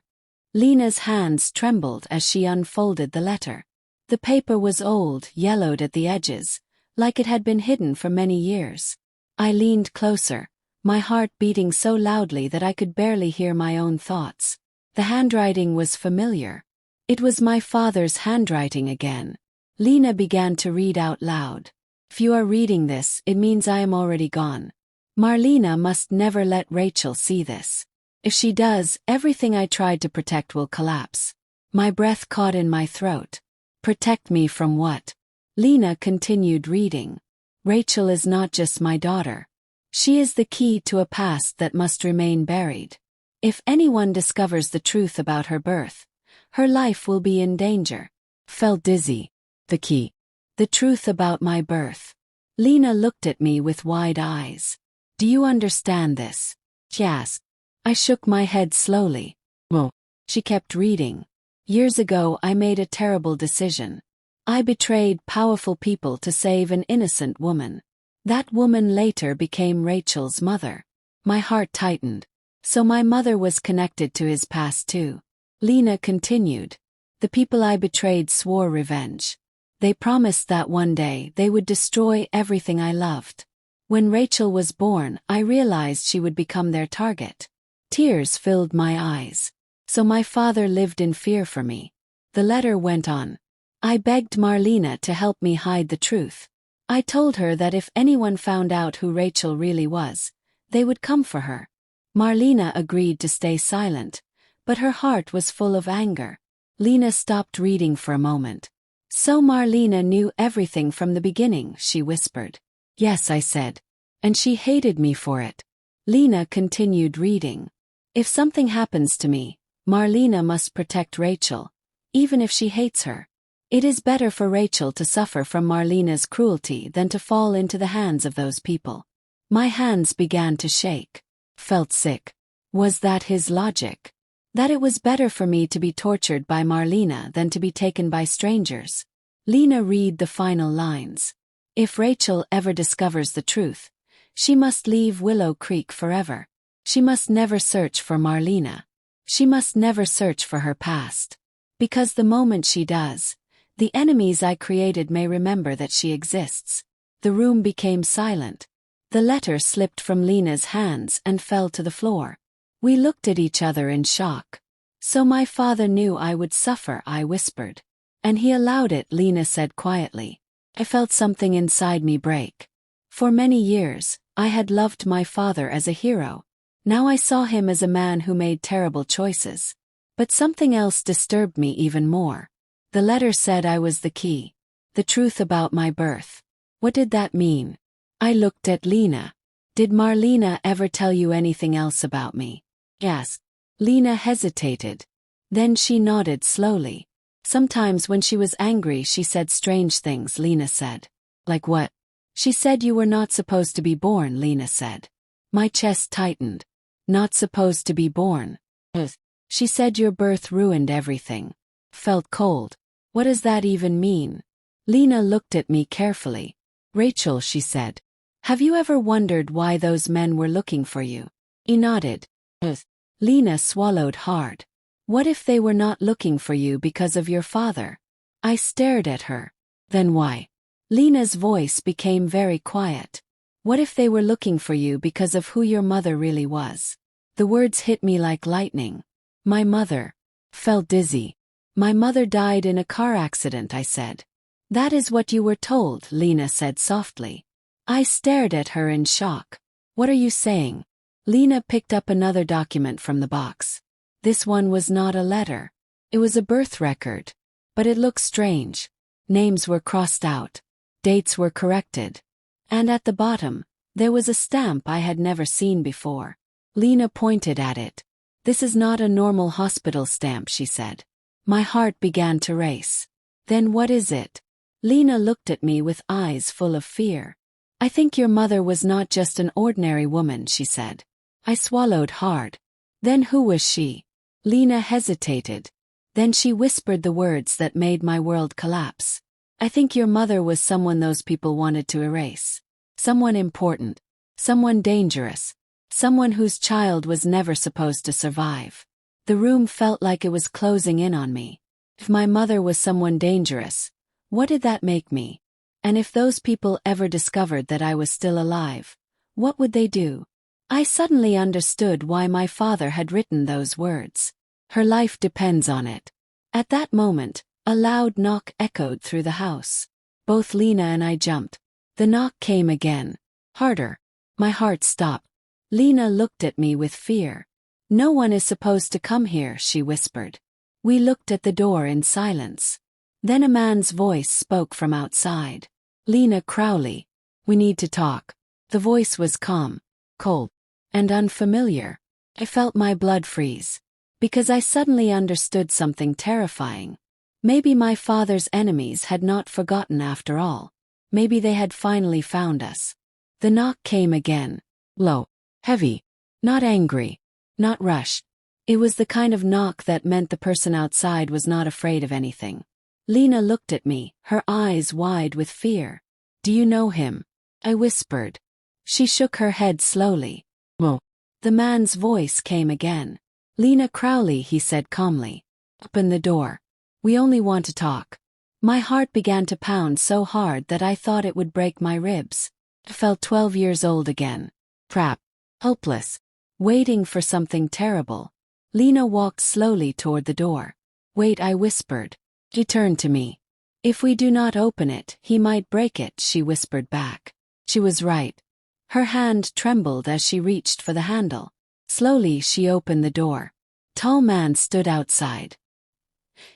Lena's hands trembled as she unfolded the letter. The paper was old, yellowed at the edges, like it had been hidden for many years. I leaned closer, my heart beating so loudly that I could barely hear my own thoughts. The handwriting was familiar. It was my father's handwriting again. Lena began to read out loud. If you are reading this, it means I am already gone. Marlena must never let Racheal see this. If she does, everything I tried to protect will collapse. My breath caught in my throat. Protect me from what? Lena continued reading. Racheal is not just my daughter. She is the key to a past that must remain buried. If anyone discovers the truth about her birth, her life will be in danger. Felt dizzy. The key. The truth about my birth. Lena looked at me with wide eyes. Do you understand this? She asked. I shook my head slowly. Well, she kept reading. Years ago I made a terrible decision. I betrayed powerful people to save an innocent woman. That woman later became Racheal's mother. My heart tightened. So my mother was connected to his past too. Lena continued. The people I betrayed swore revenge. They promised that one day they would destroy everything I loved. When Racheal was born, I realized she would become their target. Tears filled my eyes. So my father lived in fear for me. The letter went on. I begged Marlena to help me hide the truth. I told her that if anyone found out who Racheal really was, they would come for her. Marlena agreed to stay silent, but her heart was full of anger. Lena stopped reading for a moment. So Marlena knew everything from the beginning, she whispered. Yes, I said. And she hated me for it. Lena continued reading. If something happens to me, Marlena must protect Racheal, even if she hates her. It is better for Racheal to suffer from Marlena's cruelty than to fall into the hands of those people. My hands began to shake. Felt sick. Was that his logic? That it was better for me to be tortured by Marlena than to be taken by strangers? Lena read the final lines. If Racheal ever discovers the truth, she must leave Willow Creek forever. She must never search for Marlena. She must never search for her past. Because the moment she does, the enemies I created may remember that she exists. The room became silent. The letter slipped from Lena's hands and fell to the floor. We looked at each other in shock. So my father knew I would suffer, I whispered. And he allowed it, Lena said quietly. I felt something inside me break. For many years, I had loved my father as a hero. Now I saw him as a man who made terrible choices. But something else disturbed me even more. The letter said I was the key. The truth about my birth. What did that mean? I looked at Lena. Did Marlena ever tell you anything else about me? Yes. Lena hesitated. Then she nodded slowly. Sometimes when she was angry she said strange things, Lena said. Like what? She said you were not supposed to be born, Lena said. My chest tightened. Not supposed to be born. She said your birth ruined everything. Felt cold. What does that even mean? Lena looked at me carefully. Racheal, she said. Have you ever wondered why those men were looking for you? He nodded. Lena swallowed hard. What if they were not looking for you because of your father? I stared at her. Then why? Lena's voice became very quiet. What if they were looking for you because of who your mother really was? The words hit me like lightning. My mother. Felt dizzy. My mother died in a car accident, I said. That is what you were told, Lena said softly. I stared at her in shock. What are you saying? Lena picked up another document from the box. This one was not a letter. It was a birth record. But it looked strange. Names were crossed out. Dates were corrected. And at the bottom, there was a stamp I had never seen before. Lena pointed at it. This is not a normal hospital stamp, she said. My heart began to race. Then what is it? Lena looked at me with eyes full of fear. I think your mother was not just an ordinary woman, she said. I swallowed hard. Then who was she? Lena hesitated. Then she whispered the words that made my world collapse. I think your mother was someone those people wanted to erase. Someone important. Someone dangerous. Someone whose child was never supposed to survive. The room felt like it was closing in on me. If my mother was someone dangerous, what did that make me? And if those people ever discovered that I was still alive, what would they do? I suddenly understood why my father had written those words. Her life depends on it. At that moment, a loud knock echoed through the house. Both Lena and I jumped. The knock came again. Harder. My heart stopped. Lena looked at me with fear. No one is supposed to come here, she whispered. We looked at the door in silence. Then a man's voice spoke from outside. Lena Crowley. We need to talk. The voice was calm, cold, and unfamiliar. I felt my blood freeze. Because I suddenly understood something terrifying. Maybe my father's enemies had not forgotten after all. Maybe they had finally found us. The knock came again. Low. Heavy. Not angry. Not rushed. It was the kind of knock that meant the person outside was not afraid of anything. Lena looked at me, her eyes wide with fear. Do you know him? I whispered. She shook her head slowly. Well. The man's voice came again. Lena Crowley, he said calmly. Open the door. We only want to talk. My heart began to pound so hard that I thought it would break my ribs. I felt 12 years old again. Trapped. Helpless. Waiting for something terrible. Lena walked slowly toward the door. Wait, I whispered. She turned to me. If we do not open it, he might break it, she whispered back. She was right. Her hand trembled as she reached for the handle. Slowly she opened the door. Tall man stood outside.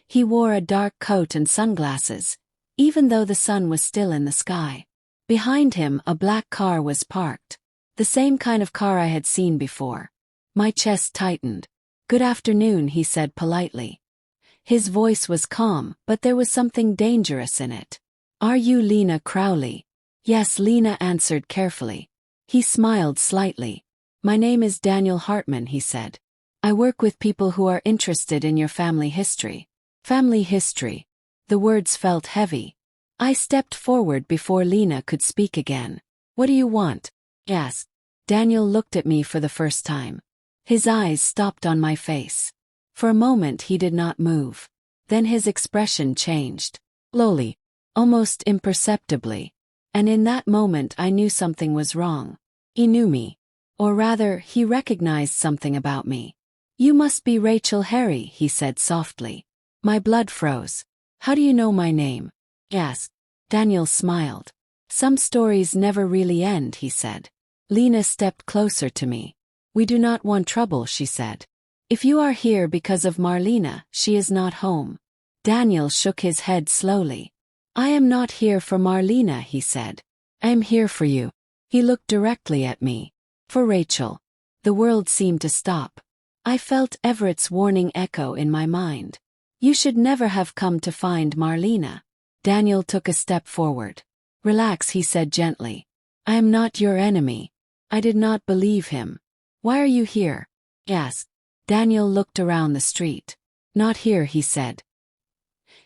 He wore a dark coat and sunglasses, even though the sun was still in the sky. Behind him a black car was parked. The same kind of car I had seen before. My chest tightened. "Good afternoon," he said politely. His voice was calm, but there was something dangerous in it. "Are you Lena Crowley?" "Yes," Lena answered carefully. He smiled slightly. "My name is Daniel Hartman," he said. "I work with people who are interested in your family history." Family history. The words felt heavy. I stepped forward before Lena could speak again. "What do you want?" I asked. Daniel looked at me for the first time. His eyes stopped on my face. For a moment he did not move. Then his expression changed. Slowly, almost imperceptibly. And in that moment I knew something was wrong. He knew me. Or rather, he recognized something about me. "You must be Racheal Harry," he said softly. My blood froze. "How do you know my name?" I asked. Daniel smiled. "Some stories never really end," he said. Lena stepped closer to me. "We do not want trouble," she said. "If you are here because of Marlena, she is not home." Daniel shook his head slowly. "I am not here for Marlena," he said. "I am here for you." He looked directly at me. "For Racheal." The world seemed to stop. I felt Everett's warning echo in my mind. "You should never have come to find Marlena." Daniel took a step forward. "Relax," he said gently. "I am not your enemy." I did not believe him. "Why are you here?" I asked. Daniel looked around the street. "Not here," he said.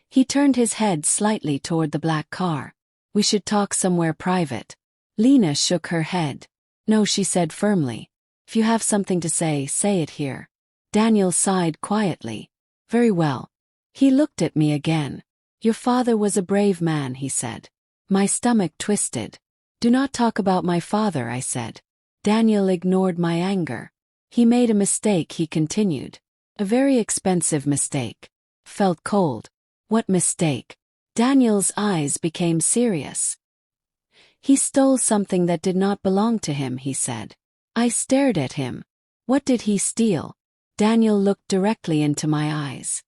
He turned his head slightly toward the black car. "We should talk somewhere private." Lena shook her head. "No," she said firmly. "If you have something to say, say it here." Daniel sighed quietly. "Very well." He looked at me again. "Your father was a brave man," he said. My stomach twisted. "Do not talk about my father," I said. Daniel ignored my anger. "He made a mistake," he continued. "A very expensive mistake." Felt cold. "What mistake?" Daniel's eyes became serious. "He stole something that did not belong to him," he said. I stared at him. "What did he steal?" Daniel looked directly into my eyes.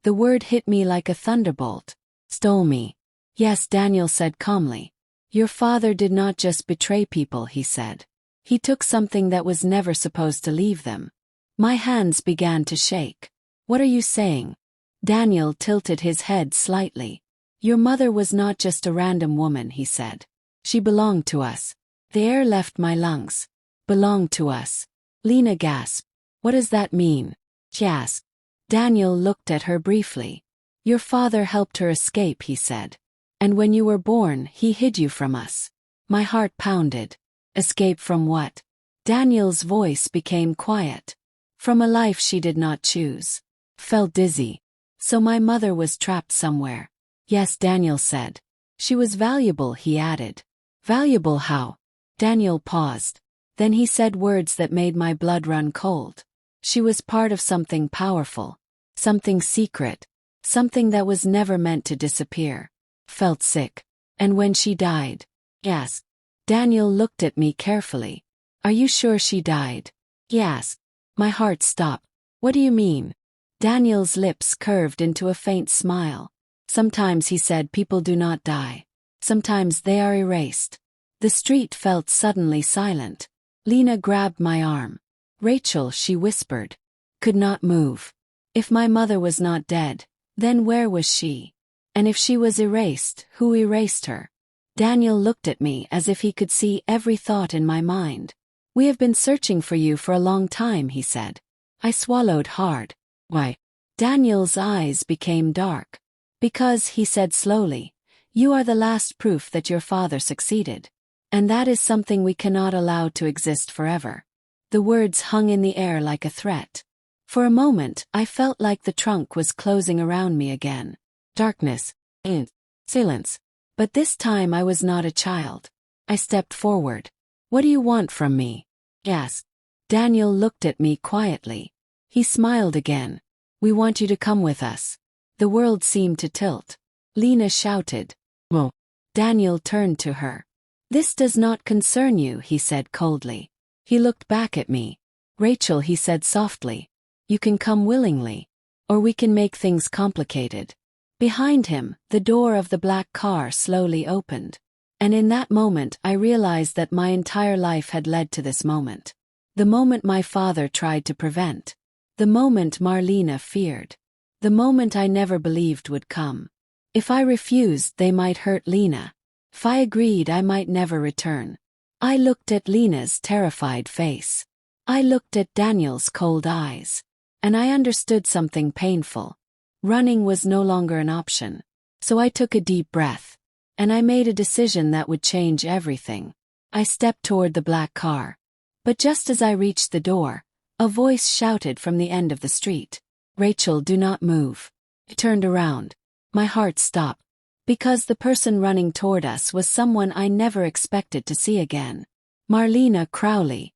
The word hit me like a thunderbolt. "Stole me." "Yes," Daniel said calmly. "Your father did not just betray people," he said. "He took something that was never supposed to leave them." My hands began to shake. "What are you saying?" Daniel tilted his head slightly. "Your mother was not just a random woman," he said. "She belonged to us." The air left my lungs. "Belonged to us." Lena gasped. "What does that mean?" she asked. Daniel looked at her briefly. "Your father helped her escape," he said. "And when you were born, he hid you from us." My heart pounded. Escape from what? Daniel's voice became quiet. "From a life she did not choose." Felt dizzy. "So my mother was trapped somewhere." "Yes," Daniel said. "She was valuable," he added. "Valuable how?" Daniel paused. Then he said words that made my blood run cold. "She was part of something powerful. Something secret. Something that was never meant to disappear." Felt sick. "And when she died?" I asked. Daniel looked at me carefully. "Are you sure she died?" he asked. My heart stopped. "What do you mean?" Daniel's lips curved into a faint smile. "Sometimes," he said, "people do not die. Sometimes they are erased." The street felt suddenly silent. Lena grabbed my arm. "Racheal," she whispered. Could not move. If my mother was not dead, then where was she? And if she was erased, who erased her? Daniel looked at me as if he could see every thought in my mind. "We have been searching for you for a long time," he said. I swallowed hard. "Why?" Daniel's eyes became dark. "Because," he said slowly, "you are the last proof that your father succeeded. And that is something we cannot allow to exist forever." The words hung in the air like a threat. For a moment, I felt like the trunk was closing around me again. Darkness. And silence. But this time I was not a child. I stepped forward. "What do you want from me?" I asked. Daniel looked at me quietly. He smiled again. "We want you to come with us." The world seemed to tilt. Lena shouted. Well, Daniel turned to her. This does not concern you, he said coldly. He looked back at me. Racheal, he said softly. You can come willingly. Or we can make things complicated. Behind him, the door of the black car slowly opened. And in that moment I realized that my entire life had led to this moment. The moment my father tried to prevent. The moment Marlena feared. The moment I never believed would come. If I refused, they might hurt Lena. If I agreed, I might never return. I looked at Lena's terrified face. I looked at Daniel's cold eyes. And I understood something painful. Running was no longer an option. So I took a deep breath. And I made a decision that would change everything. I stepped toward the black car. But just as I reached the door, a voice shouted from the end of the street. Racheal, do not move. I turned around. My heart stopped. Because the person running toward us was someone I never expected to see again. Marlena Crowley.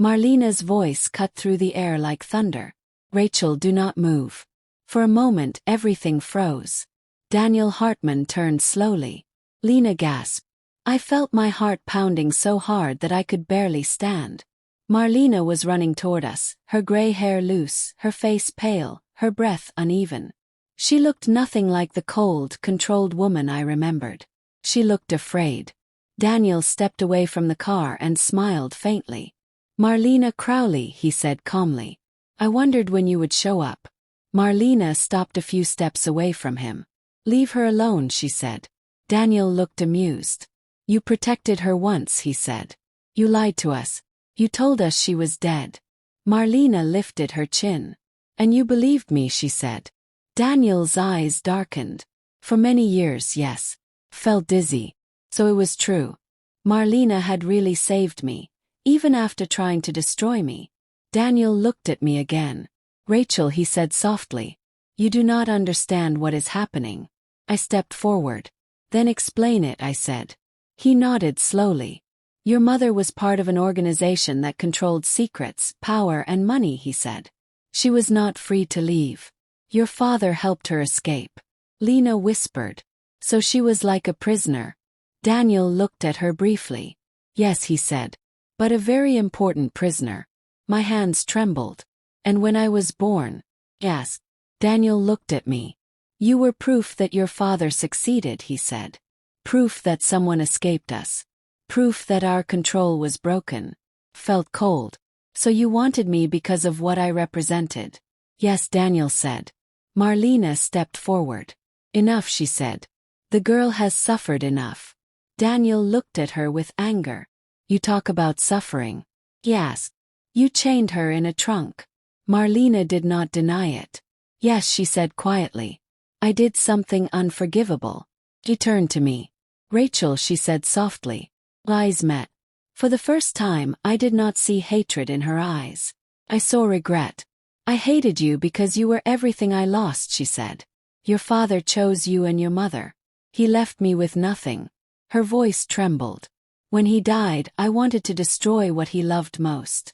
Marlena's voice cut through the air like thunder. Racheal, do not move. For a moment everything froze. Daniel Hartman turned slowly. Lena gasped. I felt my heart pounding so hard that I could barely stand. Marlena was running toward us, her gray hair loose, her face pale, her breath uneven. She looked nothing like the cold, controlled woman I remembered. She looked afraid. Daniel stepped away from the car and smiled faintly. Marlena Crowley, he said calmly. I wondered when you would show up. Marlena stopped a few steps away from him. Leave her alone, she said. Daniel looked amused. You protected her once, he said. You lied to us. You told us she was dead. Marlena lifted her chin. And you believed me, she said. Daniel's eyes darkened. For many years, yes. Felt dizzy. So it was true. Marlena had really saved me, even after trying to destroy me. Daniel looked at me again. Racheal, he said softly. You do not understand what is happening. I stepped forward. Then explain it, I said. He nodded slowly. Your mother was part of an organization that controlled secrets, power, and money, he said. She was not free to leave. Your father helped her escape. Lena whispered. So she was like a prisoner. Daniel looked at her briefly. Yes, he said. But a very important prisoner. My hands trembled. And when I was born, yes. Daniel looked at me. You were proof that your father succeeded, he said. Proof that someone escaped us. Proof that our control was broken. Felt cold. So you wanted me because of what I represented. Yes, Daniel said. Marlena stepped forward. Enough, she said. The girl has suffered enough. Daniel looked at her with anger. You talk about suffering. Yes. You chained her in a trunk. Marlena did not deny it. Yes, she said quietly. I did something unforgivable. She turned to me. Racheal, she said softly. Eyes met. For the first time, I did not see hatred in her eyes. I saw regret. I hated you because you were everything I lost, she said. Your father chose you and your mother. He left me with nothing. Her voice trembled. When he died, I wanted to destroy what he loved most.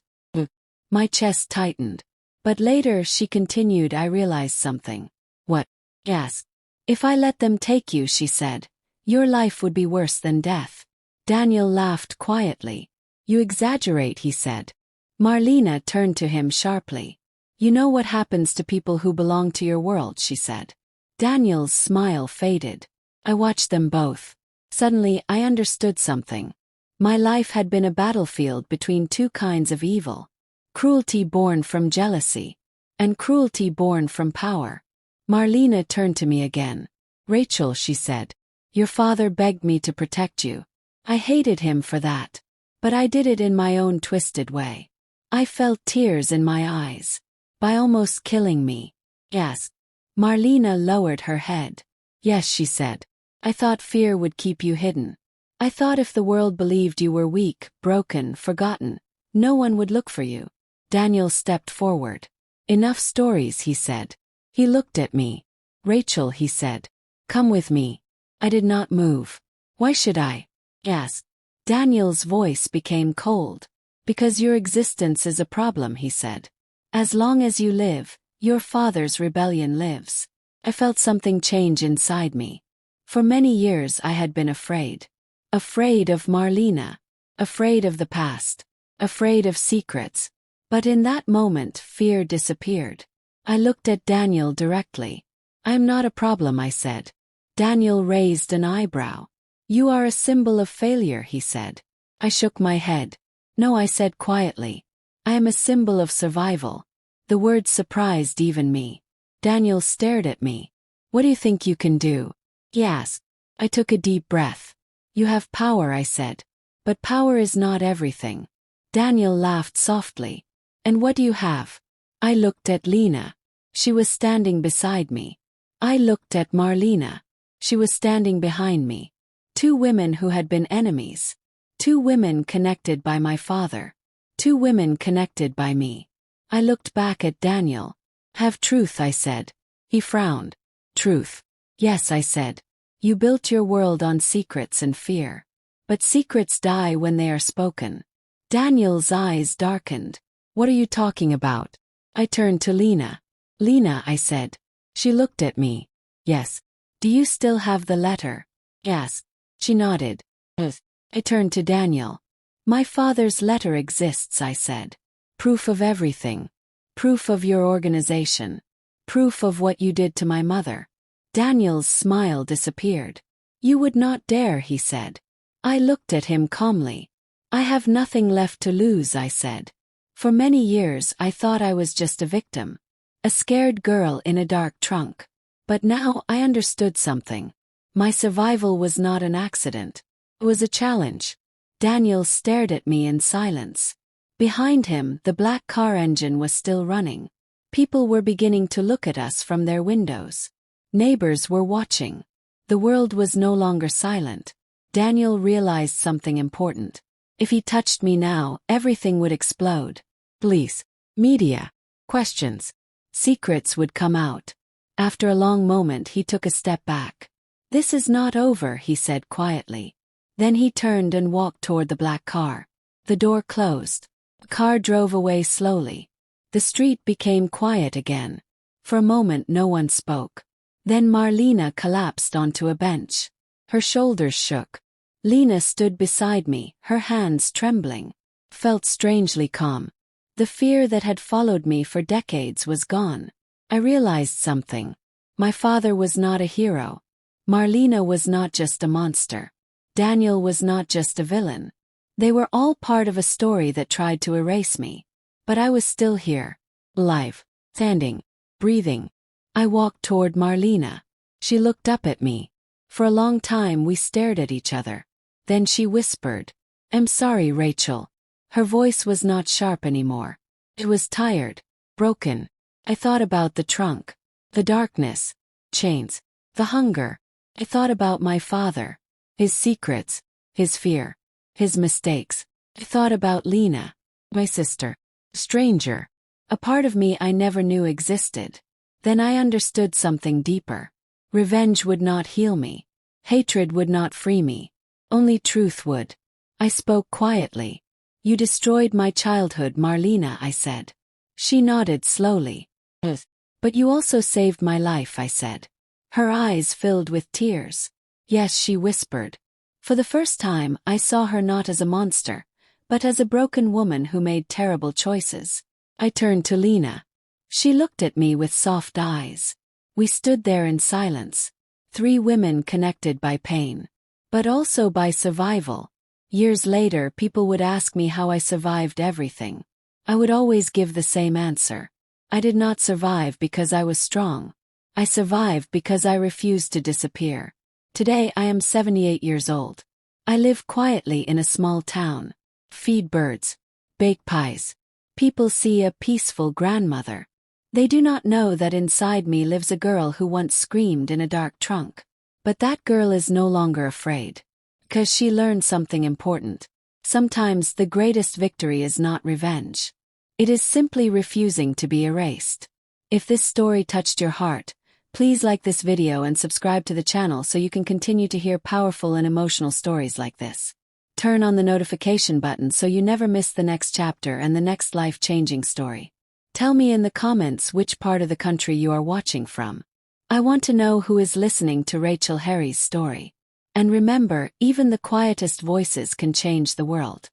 My chest tightened. But later, she continued, I realized something. What? Yes. If I let them take you, she said, your life would be worse than death. Daniel laughed quietly. You exaggerate, he said. Marlena turned to him sharply. You know what happens to people who belong to your world, she said. Daniel's smile faded. I watched them both. Suddenly, I understood something. My life had been a battlefield between two kinds of evil. Cruelty born from jealousy. And cruelty born from power. Marlena turned to me again. Racheal, she said. Your father begged me to protect you. I hated him for that. But I did it in my own twisted way. I felt tears in my eyes. By almost killing me. Yes. Marlena lowered her head. Yes, she said. I thought fear would keep you hidden. I thought if the world believed you were weak, broken, forgotten, no one would look for you. Daniel stepped forward. Enough stories, he said. He looked at me. Racheal, he said. Come with me. I did not move. Why should I? Yes. Daniel's voice became cold. Because your existence is a problem, he said. As long as you live, your father's rebellion lives. I felt something change inside me. For many years I had been afraid. Afraid of Marlena. Afraid of the past. Afraid of secrets. But in that moment fear disappeared. I looked at Daniel directly. "I'm not a problem," I said. Daniel raised an eyebrow. "You are a symbol of failure," he said. I shook my head. "No," I said quietly. "I am a symbol of survival." The word surprised even me. Daniel stared at me. "What do you think you can do?" he asked. I took a deep breath. "You have power," I said. "But power is not everything." Daniel laughed softly. "And what do you have?" I looked at Lena. She was standing beside me. I looked at Marlena. She was standing behind me. Two women who had been enemies. Two women connected by my father. Two women connected by me. I looked back at Daniel. "Have truth," I said. He frowned. "Truth." "Yes," I said. "You built your world on secrets and fear. But secrets die when they are spoken." Daniel's eyes darkened. "What are you talking about?" I turned to Lena. "Lena," I said. She looked at me. "Yes." "Do you still have the letter?" "Yes." She nodded. "Yes." I turned to Daniel. "My father's letter exists," I said. "Proof of everything. Proof of your organization. Proof of what you did to my mother." Daniel's smile disappeared. "You would not dare," he said. I looked at him calmly. "I have nothing left to lose," I said. For many years I thought I was just a victim. A scared girl in a dark trunk. But now I understood something. My survival was not an accident. It was a challenge. Daniel stared at me in silence. Behind him, the black car engine was still running. People were beginning to look at us from their windows. Neighbors were watching. The world was no longer silent. Daniel realized something important. If he touched me now, everything would explode. Police, media, questions, secrets would come out. After a long moment, he took a step back. "This is not over," he said quietly. Then he turned and walked toward the black car. The door closed. The car drove away slowly. The street became quiet again. For a moment no one spoke. Then Marlena collapsed onto a bench. Her shoulders shook. Lena stood beside me, her hands trembling. Felt strangely calm. The fear that had followed me for decades was gone. I realized something. My father was not a hero. Marlena was not just a monster. Daniel was not just a villain. They were all part of a story that tried to erase me. But I was still here. Alive. Standing. Breathing. I walked toward Marlena. She looked up at me. For a long time we stared at each other. Then she whispered, "I'm sorry, Racheal." Her voice was not sharp anymore. It was tired. Broken. I thought about the trunk. The darkness. Chains. The hunger. I thought about my father. His secrets. His fear. His mistakes. I thought about Lena. My sister. Stranger. A part of me I never knew existed. Then I understood something deeper. Revenge would not heal me. Hatred would not free me. Only truth would. I spoke quietly. "You destroyed my childhood, Marlena," I said. She nodded slowly. "Yes." "But you also saved my life," I said. Her eyes filled with tears. "Yes," she whispered. For the first time, I saw her not as a monster, but as a broken woman who made terrible choices. I turned to Lena. She looked at me with soft eyes. We stood there in silence. Three women connected by pain. But also by survival. Years later, people would ask me how I survived everything. I would always give the same answer. I did not survive because I was strong. I survived because I refused to disappear. Today I am 78 years old. I live quietly in a small town. Feed birds. Bake pies. People see a peaceful grandmother. They do not know that inside me lives a girl who once screamed in a dark trunk. But that girl is no longer afraid. Because she learned something important. Sometimes the greatest victory is not revenge. It is simply refusing to be erased. If this story touched your heart, please like this video and subscribe to the channel so you can continue to hear powerful and emotional stories like this. Turn on the notification button so you never miss the next chapter and the next life-changing story. Tell me in the comments which part of the country you are watching from. I want to know who is listening to Racheal Harry's story. And remember, even the quietest voices can change the world.